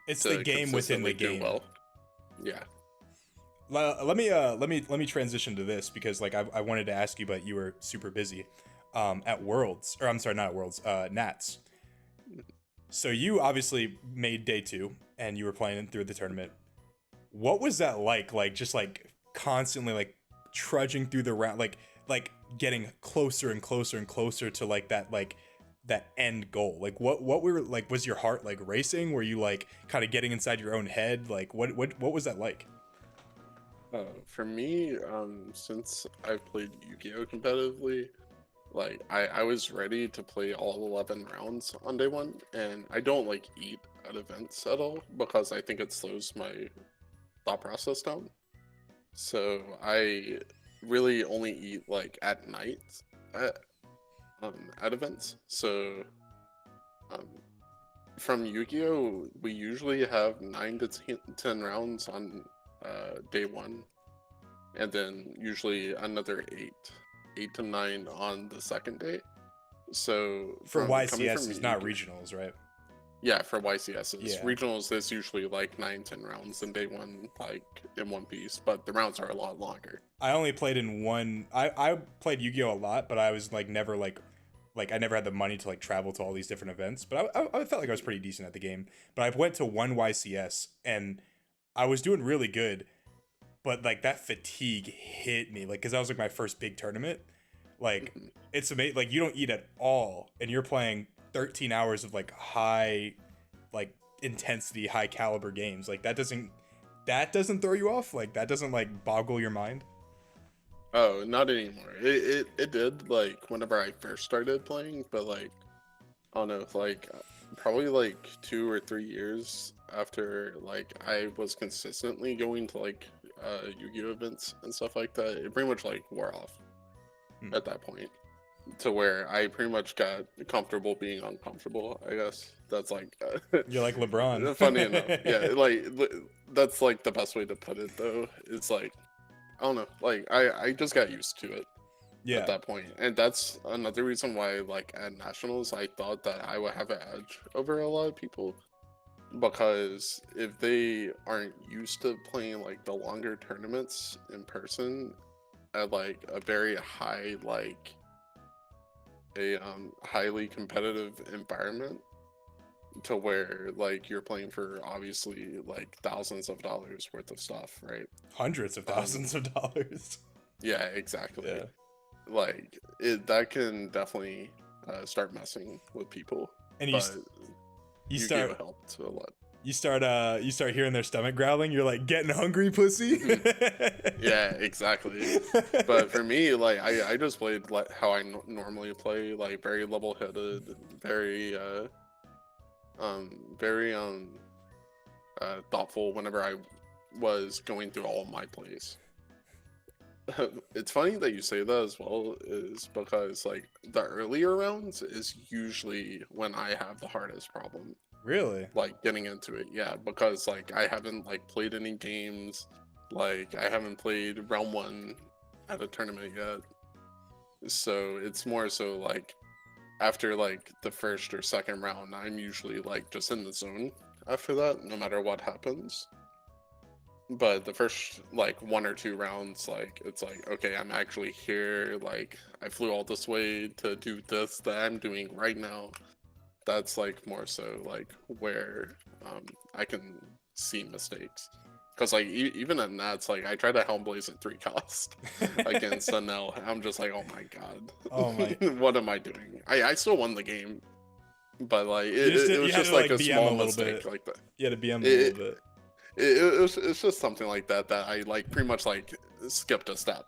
It's the game within the game. Well. Yeah. Let me transition to this because like I wanted to ask you, but you were super busy at Worlds, or I'm sorry, not at Worlds, Nats. So you obviously made day 2 and you were playing through the tournament. What was that like? Like just like constantly like trudging through the round, like getting closer and closer and closer to like that end goal. Like what were like, was your heart like racing? Were you like kind of getting inside your own head? Like what was that like? For me, since I've played Yu-Gi-Oh competitively, like I was ready to play all 11 rounds on day 1, and I don't like eat at events at all because I think it slows my thought process down. So I really only eat like at night at events. So from Yu-Gi-Oh, we usually have 9 to 10 rounds on day 1, and then usually another 8 to 9 on the second day. So for YCS is not regionals, right? Yeah, for YCSs. Yeah. Regionals is usually like 9-10 rounds in day 1, like in one piece, but the rounds are a lot longer. I only played in one. I played Yu-Gi-Oh a lot, but I was like never like I never had the money to like travel to all these different events. But I felt like I was pretty decent at the game. But I went to one YCS and I was doing really good, but like that fatigue hit me, like because that was like my first big tournament. Like it's amazing. Like you don't eat at all, and you're playing 13 hours of like high, like intensity, high caliber games. Like that doesn't throw you off. Like that doesn't like boggle your mind. Oh, not anymore. It did like whenever I first started playing, but like I don't know, like probably like 2 or 3 years after like I was consistently going to like Yu-Gi-Oh events and stuff like that, it pretty much like wore off at that point, to where I pretty much got comfortable being uncomfortable. I guess that's like you're like LeBron. Funny enough, yeah, like that's like the best way to put it though. It's like I don't know, like I just got used to it. Yeah. At that point, and that's another reason why like at nationals I thought that I would have an edge over a lot of people, because if they aren't used to playing like the longer tournaments in person at like a very high, like a highly competitive environment, to where like you're playing for obviously like thousands of dollars worth of stuff, right? Hundreds of thousands of dollars. Yeah, exactly. Yeah. Like that can definitely start messing with people. And but you start helped a lot. You start hearing their stomach growling. You're like, getting hungry, pussy. Yeah, exactly. But for me, like I just played like how I normally play, like very level-headed, very very thoughtful whenever I was going through all my plays. It's funny that you say that as well, is because like the earlier rounds is usually when I have the hardest problem. Really? Like getting into it, yeah, because like I haven't like played any games, like I haven't played round 1 at a tournament yet. So it's more so like after like the first or second round, I'm usually like just in the zone after that, no matter what happens. But the first like 1 or 2 rounds, like it's like, okay, I'm actually here, like I flew all this way to do this that I'm doing right now. That's like more so like where I can see mistakes, because like even at Nats, like I tried to Helmblaze at 3 cost against Sunel. I'm just like, oh my god, oh my, what am I doing? I still won the game, but like it was just like a small mistake like that. You had to BM a little bit. It's just something like that I like pretty much like skipped a step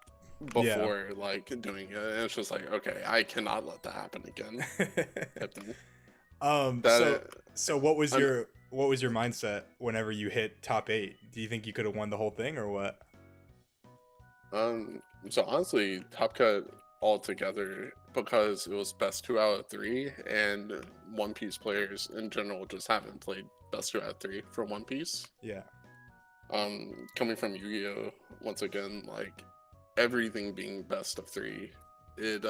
before like doing it, and it's just like, okay, I cannot let that happen again. So what was your mindset whenever you hit top 8? Do you think you could have won the whole thing or what? So honestly, Top Cut altogether because it was best 2 out of 3, and One Piece players in general just haven't played best 2 out of 3 for One Piece. Yeah. Coming from Yu-Gi-Oh, once again, like everything being best of 3, it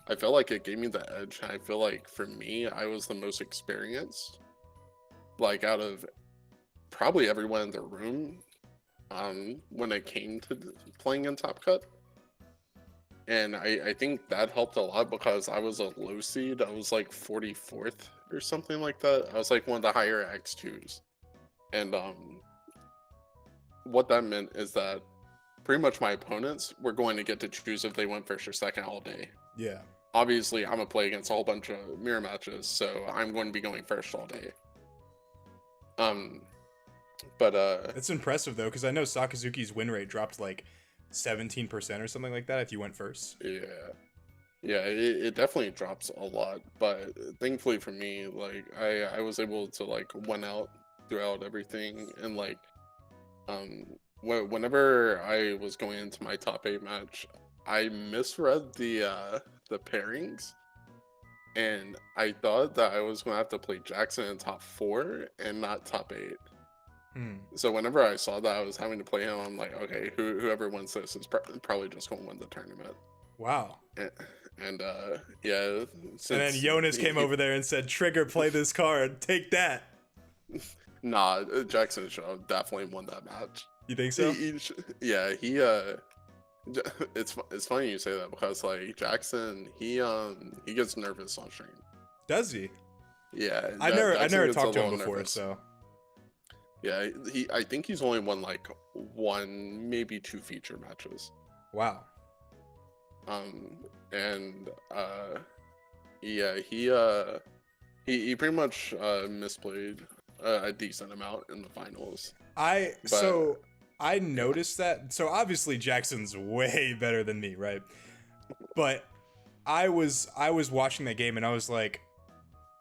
I felt like it gave me the edge. I feel like for me, I was the most experienced, like out of probably everyone in the room, when it came to playing in Top Cut. And I think that helped a lot because I was a low seed. I was like 44th or something like that. I was like one of the higher X2s. And what that meant is that pretty much my opponents were going to get to choose if they went first or second all day. Yeah. Obviously, I'm gonna play against a whole bunch of mirror matches, so I'm going to be going first all day. But It's impressive though, because I know Sakazuki's win rate dropped like 17% or something like that if you went first. yeah, it definitely drops a lot. But thankfully for me, like I was able to like win out throughout everything, and like whenever I was going into my top 8 match, I misread the pairings, and I thought that I was gonna have to play Jackson in top 4 and not top 8. So whenever I saw that I was having to play him, I'm like, okay, whoever wins this is probably just gonna win the tournament. Wow. And yeah. And then Jonas came over there and said, "Trigger, play this card. Take that." Nah, Jackson should have definitely won that match. You think so? It's funny you say that because like Jackson, he gets nervous on stream. Does he? Yeah. I never talked to him before, so. Yeah, I think he's only won like 1, maybe 2 feature matches. Wow. And yeah, he pretty much misplayed a decent amount in the finals. So I noticed that. So obviously Jackson's way better than me, right? But I was watching that game and I was like,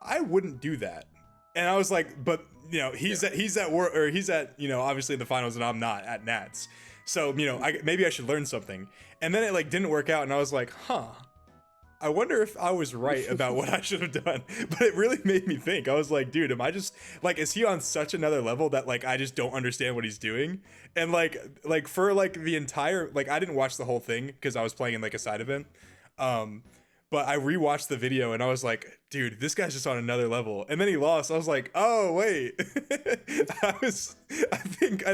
I wouldn't do that. And I was like, but you know, he's at you know, obviously the finals and I'm not at Nats. So, you know, maybe I should learn something. And then it like didn't work out and I was like, I wonder if I was right about what I should have done. But it really made me think. I was like, dude, am I just like, is he on such another level that like I just don't understand what he's doing? And like for like the entire, like I didn't watch the whole thing because I was playing in like a side event. But I rewatched the video and I was like, dude, this guy's just on another level. And then he lost. I was like, oh wait. I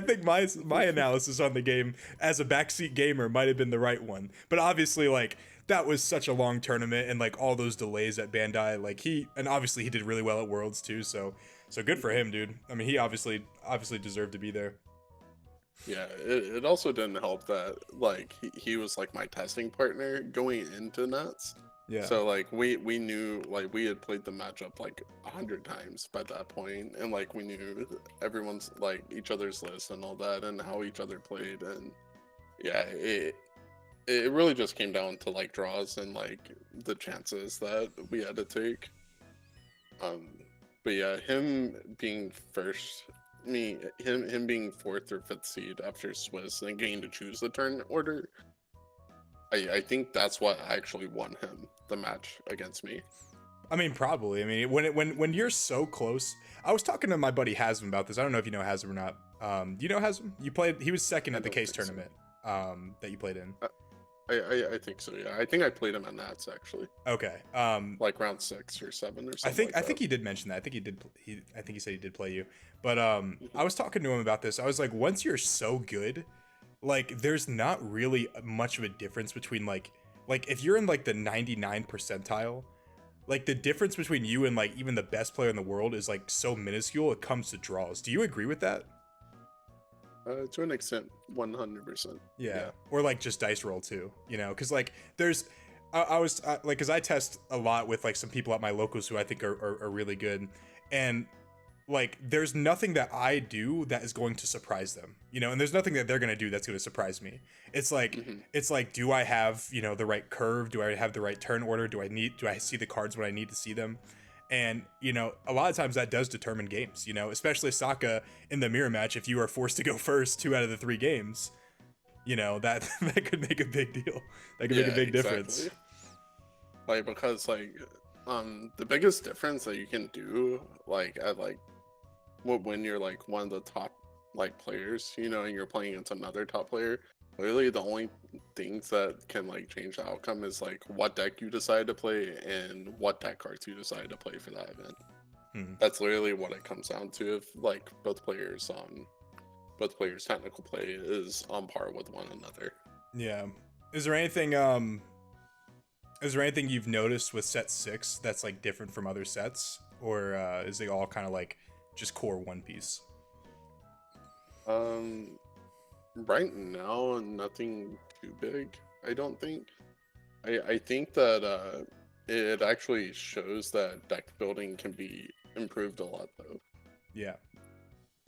think my analysis on the game as a backseat gamer might have been the right one. But obviously like that was such a long tournament and like all those delays at Bandai, like obviously he did really well at Worlds too, so good for him, dude. I mean, he obviously deserved to be there. Yeah, it also didn't help that like he was like my testing partner going into Nats. Yeah. So like we knew, like we had played the matchup like 100 times by that point, and like we knew everyone's like each other's list and all that and how each other played, and yeah, it really just came down to like draws and like the chances that we had to take. But yeah, him being first, him being 4th or 5th seed after Swiss and getting to choose the turn order, I think that's what actually won him the match against me. I mean, probably. I mean, when you're so close. I was talking to my buddy Hasm about this. I don't know if you know Hasm or not. Do you know Hasm? He was second at the case tournament that you played in. I think so, yeah. I think I played him at Nats actually. Okay. Like round 6 or 7 or something. I think he did mention that. I think he said he did play you. But I was talking to him about this. I was like, once you're so good, like there's not really much of a difference between like if you're in like the 99 percentile, like the difference between you and like even the best player in the world is like so minuscule. It comes to draws. Do you agree with that? To an extent, 100%. Yeah. Or like just dice roll too, you know, because like there's I was like, because I test a lot with like some people at my locals who I think are really good, and like there's nothing that I do that is going to surprise them, you know, and there's nothing that they're going to do that's going to surprise me. It's like it's like, do I have, you know, the right curve? Do I have the right turn order? Do I see the cards when I need to see them? And, you know, a lot of times that does determine games, you know, especially Sokka in the mirror match. If you are forced to go first 2 out of the 3 games, you know, that that could make a big deal. That could make a big difference. Like, because like the biggest difference that you can do like at like when you're like one of the top like players, you know, and you're playing against another top player, literally the only things that can like change the outcome is like what deck you decide to play and what deck cards you decide to play for that event. That's literally what it comes down to. If like both players technical play is on par with one another. Yeah. Is there anything you've noticed with set 6 that's like different from other sets, or is it all kind of like just core One Piece? Right now, nothing too big, I don't think. I think that it actually shows that deck building can be improved a lot, though. Yeah.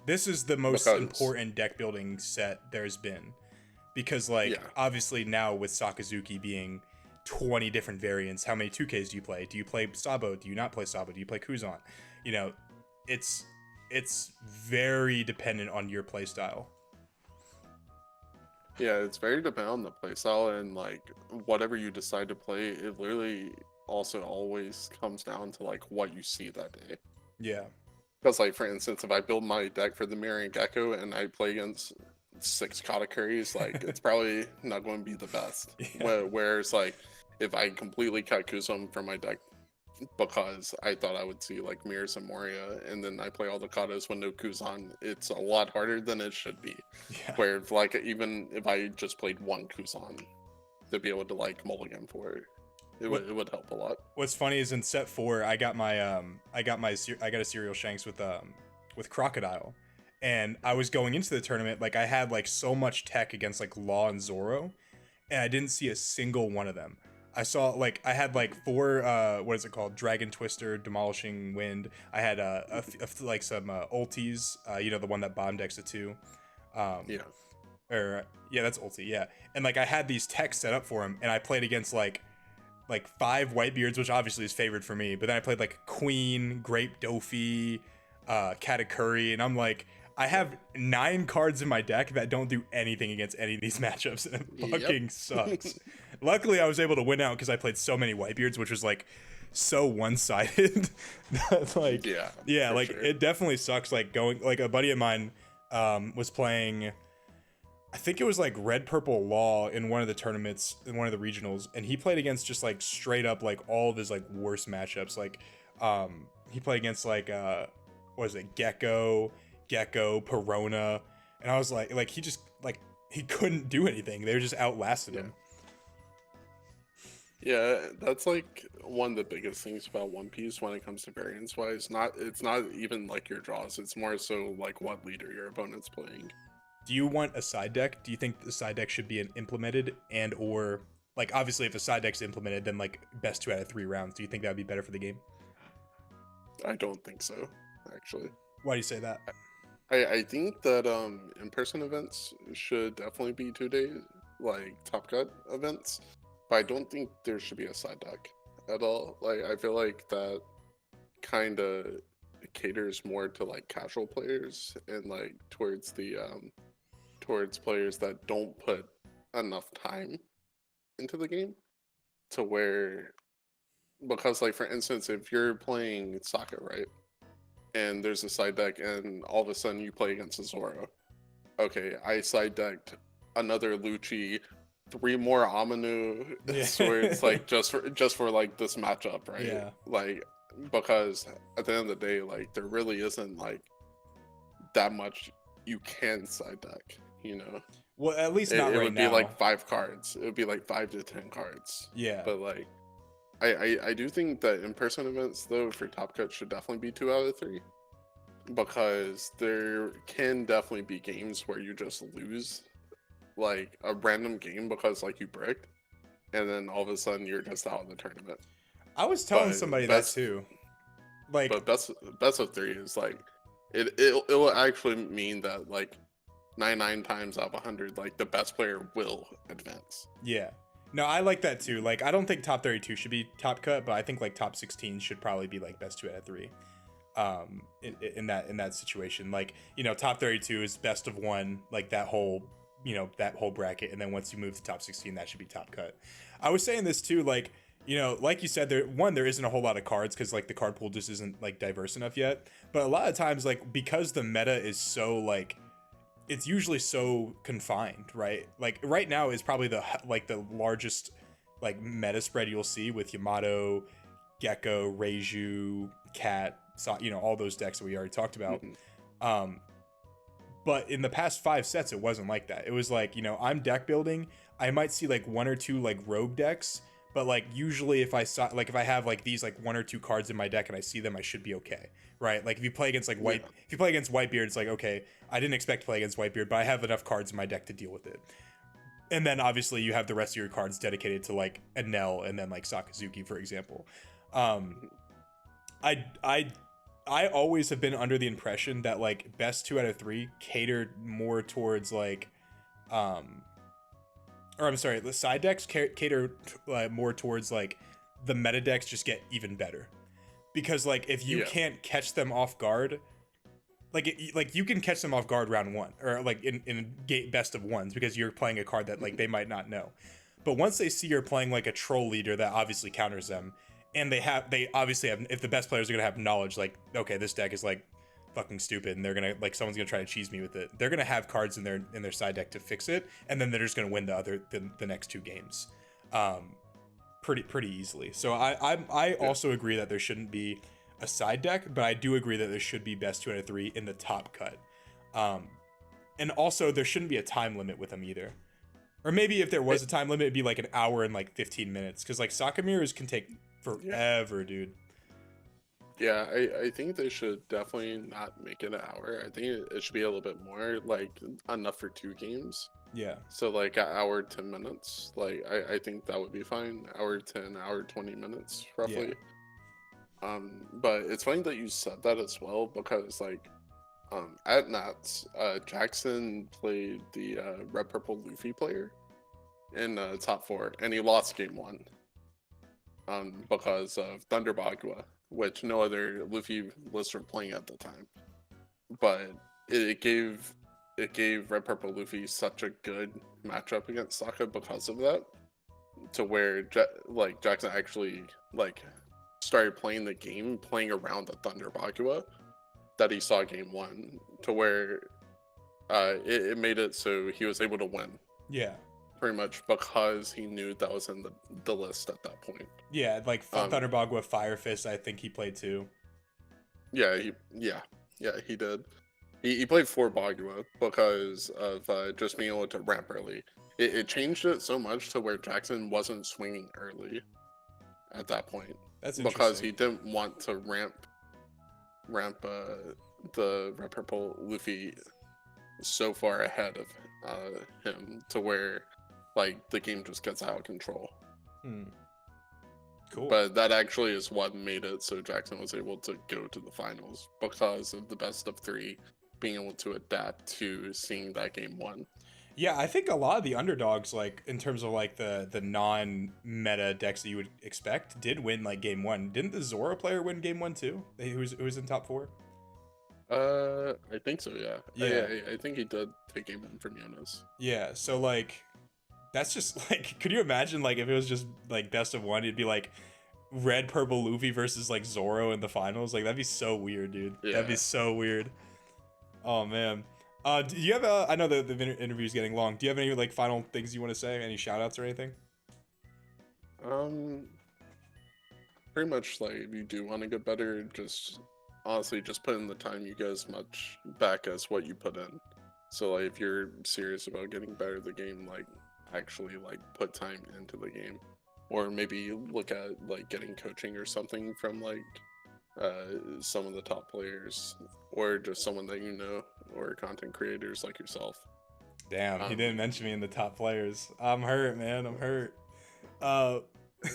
This is the most important deck building set there's been. Because, like, obviously now with Sakazuki being 20 different variants, how many 2Ks do you play? Do you play Sabo? Do you not play Sabo? Do you play Kuzan? You know, it's very dependent on your playstyle. Yeah, it's very dependent on the playstyle, and like whatever you decide to play, it literally also always comes down to like what you see that day. Yeah. Because like for instance, if I build my deck for the Moria and Gecko and I play against 6 Katakuris, like it's probably not going to be the best. Yeah. Whereas like if I completely cut Kuzan from my deck because I thought I would see like Mirrors and Moria, and then I play all the Katas with no Kuzan, it's a lot harder than it should be. Yeah. Where if, like even if I just played one Kuzan to be able to like mulligan for it, it would help a lot. What's funny is in set 4, I got a Serial Shanks with Crocodile, and I was going into the tournament like I had like so much tech against like Law and Zoro, and I didn't see a single one of them. I saw like I had like 4 what is it called, Dragon Twister, Demolishing Wind. I had like some ultis, you know, the one that bomb decks a 2. Yeah, that's ulti. Yeah, and like I had these techs set up for him, and I played against like 5 Whitebeards, which obviously is favored for me. But then I played like Queen, Grape Dofi, Katakuri, and I'm like, I have 9 cards in my deck that don't do anything against any of these matchups, and it fucking sucks. Luckily, I was able to win out because I played so many Whitebeards, which was like so one-sided. Like, yeah, like sure. It definitely sucks. Like going, like a buddy of mine was playing, I think it was like Red Purple Law in one of the tournaments, in one of the regionals, and he played against just like straight up like all of his like worst matchups. Like, he played against like what was it, Gecko, Perona, and I was like he just like he couldn't do anything. They were just outlasted him. Yeah, that's like one of the biggest things about One Piece when it comes to variance wise. It's not even like your draws, it's more so like what leader your opponent's playing. Do you want a side deck? Do you think the side deck should be implemented, and or like obviously if a side deck's implemented, then like best 2 out of 3 rounds? Do you think that would be better for the game? I don't think so, actually. Why do you say that? I think that in-person events should definitely be 2 days, like Top Cut events. But I don't think there should be a side deck at all. Like I feel like that kind of caters more to like casual players and like towards players that don't put enough time into the game to where, because like for instance, if you're playing Sokka, right, and there's a side deck and all of a sudden you play against a Zoro, okay, I side decked another Luchi, 3 more Amanu swords, like just for like this matchup, right? Yeah. Like because at the end of the day, like there really isn't like that much you can side deck, you know. Well, at least not right now. It would be like 5 cards. It would be like 5 to 10 cards. Yeah. But like, I do think that in-person events though for Top Cut should definitely be 2 out of 3, because there can definitely be games where you just lose like a random game because like you bricked, and then all of a sudden you're just out of the tournament. I was telling somebody that too. Like, but best of 3 is like it will actually mean that like 99 times out of 100, like the best player will advance. Yeah. No, I like that too. Like I don't think top 32 should be Top Cut, but I think like top 16 should probably be like best 2 out of 3. In that situation, like, you know, top 32 is best of 1, like that whole you know, that whole bracket, and then once you move to top 16, that should be top cut. I was saying this too, like, you know, like you said, there isn't a whole lot of cards because like the card pool just isn't like diverse enough yet. But a lot of times, like, because the meta is so like, it's usually so confined, right? Like right now is probably the largest like meta spread you'll see with Yamato, Gecko, Reiju, Cat, you know, all those decks that we already talked about. But in the past 5 sets, it wasn't like that. It was like, you know, I'm deck building. I might see like 1 or 2 like rogue decks, but like usually if I saw like if I have like these like 1 or 2 cards in my deck and I see them, I should be okay, right? Like if you play against like if you play against Whitebeard, it's like, okay, I didn't expect to play against Whitebeard, but I have enough cards in my deck to deal with it. And then obviously you have the rest of your cards dedicated to like Enel and then like Sakazuki, for example. I always have been under the impression that like best 2 out of 3 catered more towards like, or I'm sorry, the side decks cater more towards like the meta decks just get even better, because like if you can't catch them off guard, like you can catch them off guard round 1 or like in best of ones because you're playing a card that like they might not know, but once they see you're playing like a troll leader that obviously counters them. And they obviously have, if the best players are gonna have knowledge, like, okay, this deck is like fucking stupid, and they're gonna like someone's gonna try to cheese me with it. They're gonna have cards in their side deck to fix it, and then they're just gonna win the next 2 games, pretty easily. So I also agree that there shouldn't be a side deck, but I do agree that there should be best 2 out of 3 in the top cut, and also there shouldn't be a time limit with them either. Or maybe if there was a time limit, it'd be like an hour and like 15 minutes, because like soccer mirrors can take forever, dude. Yeah, I think they should definitely not make it an hour. I think it should be a little bit more, like enough for 2 games. Yeah. So like an hour 10 minutes. Like I think that would be fine. Hour 10, hour 20 minutes roughly. Yeah. But it's funny that you said that as well, because like at Nats, Jackson played the Red Purple Luffy player in top 4, and he lost game 1. Because of Thunder Bagua, which no other Luffy lists were playing at the time. But it gave Red Purple Luffy such a good matchup against Sokka because of that, to where Jackson actually like started playing the game, playing around the Thunder Bagua that he saw game 1, to where it made it so he was able to win. Yeah. Pretty much because he knew that was in the list at that point. Yeah, like Thunder Bagua, Fire Fist, I think he played too. Yeah, he did. He played 4 Bagua because of just being able to ramp early. It changed it so much to where Jackson wasn't swinging early at that point. That's interesting. Because he didn't want to ramp the Red Purple Luffy so far ahead of him, to where like the game just gets out of control. Cool. But that actually is what made it so Jackson was able to go to the finals, because of the best of 3 being able to adapt to seeing that game 1. Yeah, I think a lot of the underdogs, like in terms of like the non-meta decks that you would expect, did win like game 1. Didn't the Zora player win game 1 too? Who was in top 4? I think so. Yeah. I think he did take game 1 from Jonas. Yeah. So like, that's just like, could you imagine like if it was just like best of 1, it'd be like Red Purple Luffy versus like Zoro in the finals? Like that'd be so weird, dude. Yeah. That'd be so weird. Oh man. Do you have I know the interview's getting long. Do you have any like final things you want to say? Any shout outs or anything? Pretty much like, if you do want to get better, just honestly just put in the time. You get as much back as what you put in. So like if you're serious about getting better at the game, like actually like put time into the game, or maybe look at like getting coaching or something from like some of the top players, or just someone that you know, or content creators like yourself. Damn, he didn't mention me in the top players. I'm hurt, man. I'm hurt.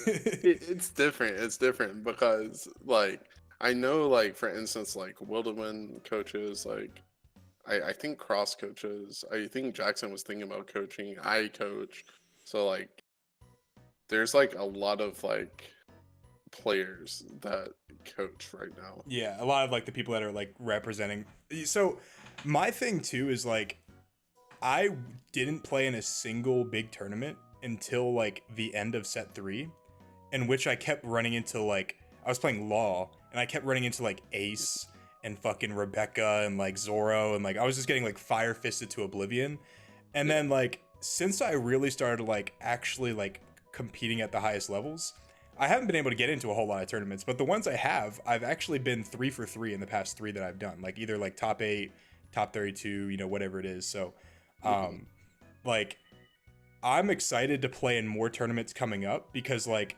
It's different because like I know, like for instance, like Wilderman coaches, like I think Cross coaches. I think Jackson was thinking about coaching. I coach. So like there's like a lot of like players that coach right now. Yeah, a lot of like the people that are like representing. So my thing too is like, I didn't play in a single big tournament until like the end of set 3, in which I kept running into like I was playing Law and I kept running into like Ace and fucking Rebecca and like Zoro and like I was just getting like fire fisted to oblivion. And then like since I really started like actually like competing at the highest levels, I haven't been able to get into a whole lot of tournaments, but the ones I have, I've actually been 3 for 3 in the past 3 that I've done, like either like top 8, top 32, you know, whatever it is. So like I'm excited to play in more tournaments coming up because like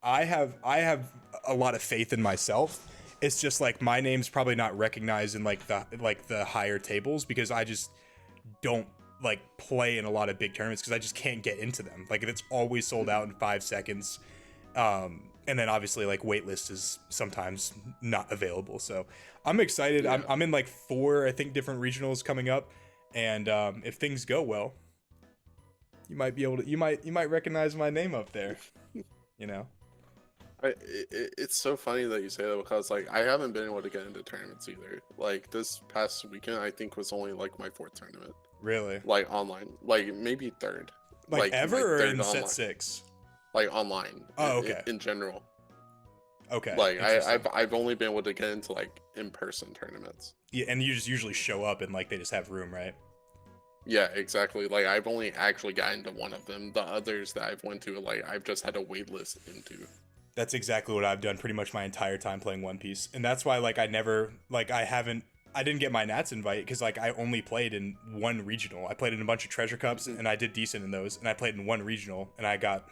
I have a lot of faith in myself. It's just like my name's probably not recognized in like the higher tables because I just don't like play in a lot of big tournaments because I just can't get into them. Like it's always sold out in 5 seconds. And then obviously like waitlist is sometimes not available. So I'm excited. Yeah. I'm in like 4, I think, different regionals coming up. And if things go well, you might be able to, you might recognize my name up there, you know? It's so funny that you say that because like I haven't been able to get into tournaments either. Like this past weekend, I think was only like my 4th tournament. Really? Like online, like maybe 3rd. Like ever or third in online. set 6? Like online. Oh, okay. In general. Okay. Like I've only been able to get into like in-person tournaments. Yeah, and you just usually show up and like they just have room, right? Yeah, exactly. Like I've only actually gotten to one of them. The others that I've went to, like I've just had a wait list into. That's exactly what I've done pretty much my entire time playing One Piece. And that's why like I didn't get my Nats invite because like I only played in 1 regional. I played in a bunch of treasure cups and I did decent in those. And I played in 1 regional and I got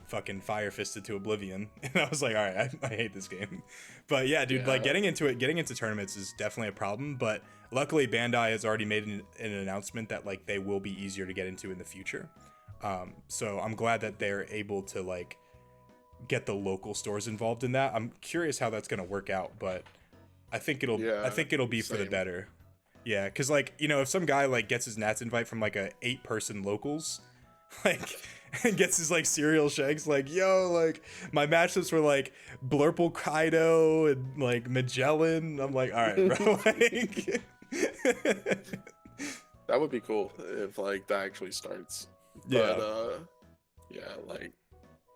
fucking fire fisted to oblivion. And I was like, all right, I hate this game. But yeah, dude, like getting into tournaments is definitely a problem. But luckily Bandai has already made an announcement that like they will be easier to get into in the future. So I'm glad that they're able to like get the local stores involved in that. I'm curious how that's going to work out, but I think it'll be for the better. Yeah, cuz like, you know, if some guy like gets his Nats invite from like a 8-person locals, like and gets his like serial shags like, yo, like my matchups were like Blurple Kaido and like Magellan. I'm like, all right, bro. Like that would be cool if like that actually starts. Yeah. But yeah, like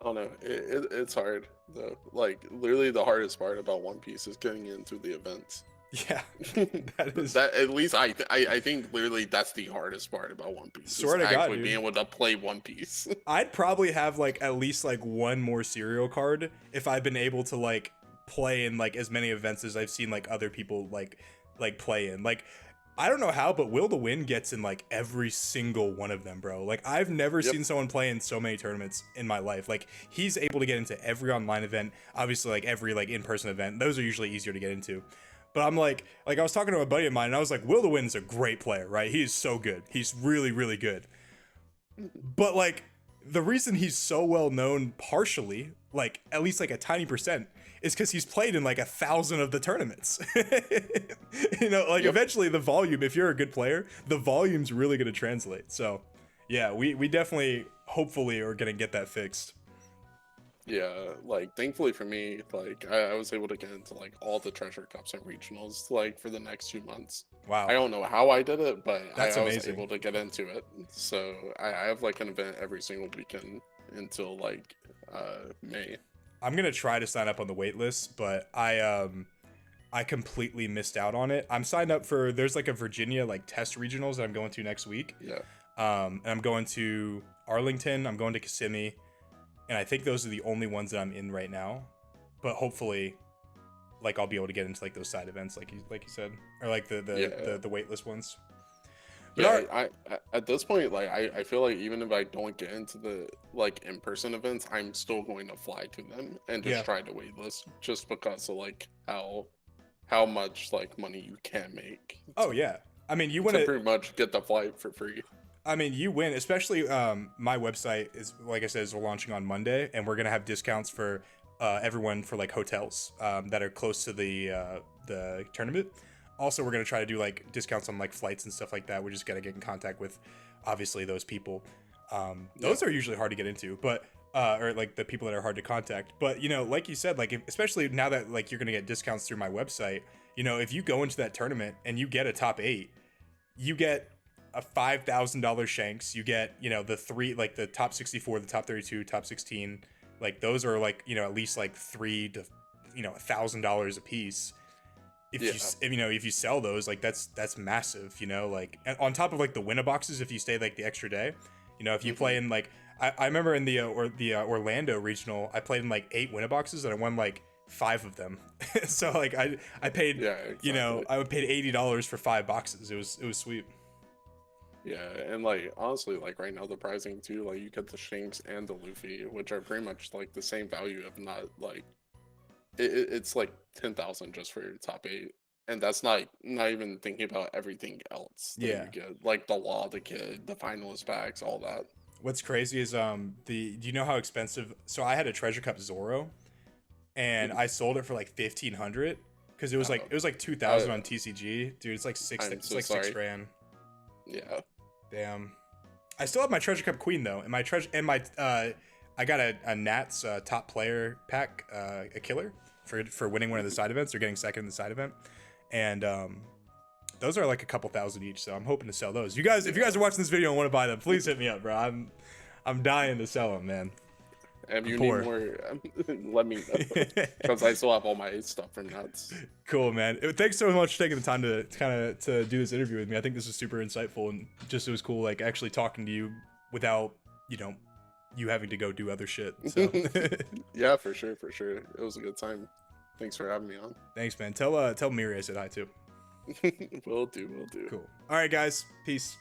I don't know. It's hard though. Like literally the hardest part about One Piece is getting into the events. Yeah, that is that. At least I think literally that's the hardest part about One Piece. Swear to God, actually dude. being able to play One Piece. I'd probably have like at least like 1 more serial card if I've been able to like play in like as many events as I've seen like other people like play in. Like I don't know how, but Will the Win gets in like every single one of them, bro. Like I've never seen someone play in so many tournaments in my life. Like he's able to get into every online event, obviously like every like in-person event. Those are usually easier to get into. But I'm like I was talking to a buddy of mine and I was like, Will the Win's a great player, right? He is so good. He's really, really good. But like the reason he's so well known partially, like at least like a tiny percent, is because he's played in like 1,000 of the tournaments. You know, like eventually the volume, if you're a good player, the volume's really going to translate. So yeah, we definitely hopefully are going to get that fixed. Yeah, like thankfully for me, like I was able to get into like all the treasure cups and regionals like for the next 2 months. Wow. I don't know how I did it, but That's I was amazing. able to get into it. So I have like an event every single weekend until like May. I'm gonna try to sign up on the wait list, but I completely missed out on it. I'm signed up for there's like a Virginia like test regionals that I'm going to next week. Yeah. And I'm going to Arlington, I'm going to Kissimmee, and I think those are the only ones that I'm in right now. But hopefully like I'll be able to get into like those side events like you said, or like the waitlist ones. But yeah, I at this point, like I feel like even if I don't get into the like in-person events, I'm still going to fly to them and just try to waitlist, just because of like how much like money you can make. Oh yeah, I mean you want to pretty much get the flight for free. I mean you win, especially my website is like I said is launching on Monday, and we're gonna have discounts for everyone for like hotels that are close to the tournament. Also, we're going to try to do like discounts on like flights and stuff like that. We're just going to get in contact with obviously those people. Those are usually hard to get into, but or like the people that are hard to contact. But, you know, like you said, like especially now that like you're going to get discounts through my website, you know, if you go into that tournament and you get a top 8, you get a $5,000 Shanks, you get, you know, the three, like the top 64, the top 32, top 16, like those are like, you know, at least like $3 to, you know, $1,000 a piece. If you sell those, like that's massive, you know, like on top of like the winner boxes, if you stay like the extra day, you know, if you play in like, I remember in the Orlando regional, I played in like 8 winner boxes and I won like 5 of them. So like I paid, you know, I paid $80 for 5 boxes. It was sweet. Yeah, and like honestly, like right now the pricing too, like you get the Shanks and the Luffy, which are pretty much like the same value, if not like it's like 10,000 just for your top 8, and that's not even thinking about everything else that you get, like the law, the kid, the finalist packs, all that. What's crazy is do you know how expensive? So I had a Treasure Cup Zoro, and I sold it for like 1,500 because it was like 2,000 on TCG, dude. It's like $6 grand. Yeah. Damn. I still have my Treasure Cup Queen though, and I got a Nats top player pack, a killer for winning one of the side events or getting second in the side event, and those are like a couple thousand each. So I'm hoping to sell those. If you guys are watching this video and want to buy them, please hit me up, bro. I'm dying to sell them, man. If you need more, let me know, because I still have all my stuff from Nats. Cool, man. Thanks so much for taking the time to do this interview with me. I think this was super insightful, and just it was cool, like actually talking to you without, you know, you having to go do other shit. So. Yeah, for sure. It was a good time. Thanks for having me on. Thanks, man. Tell Moria I said hi too. Will do. Cool. All right, guys. Peace.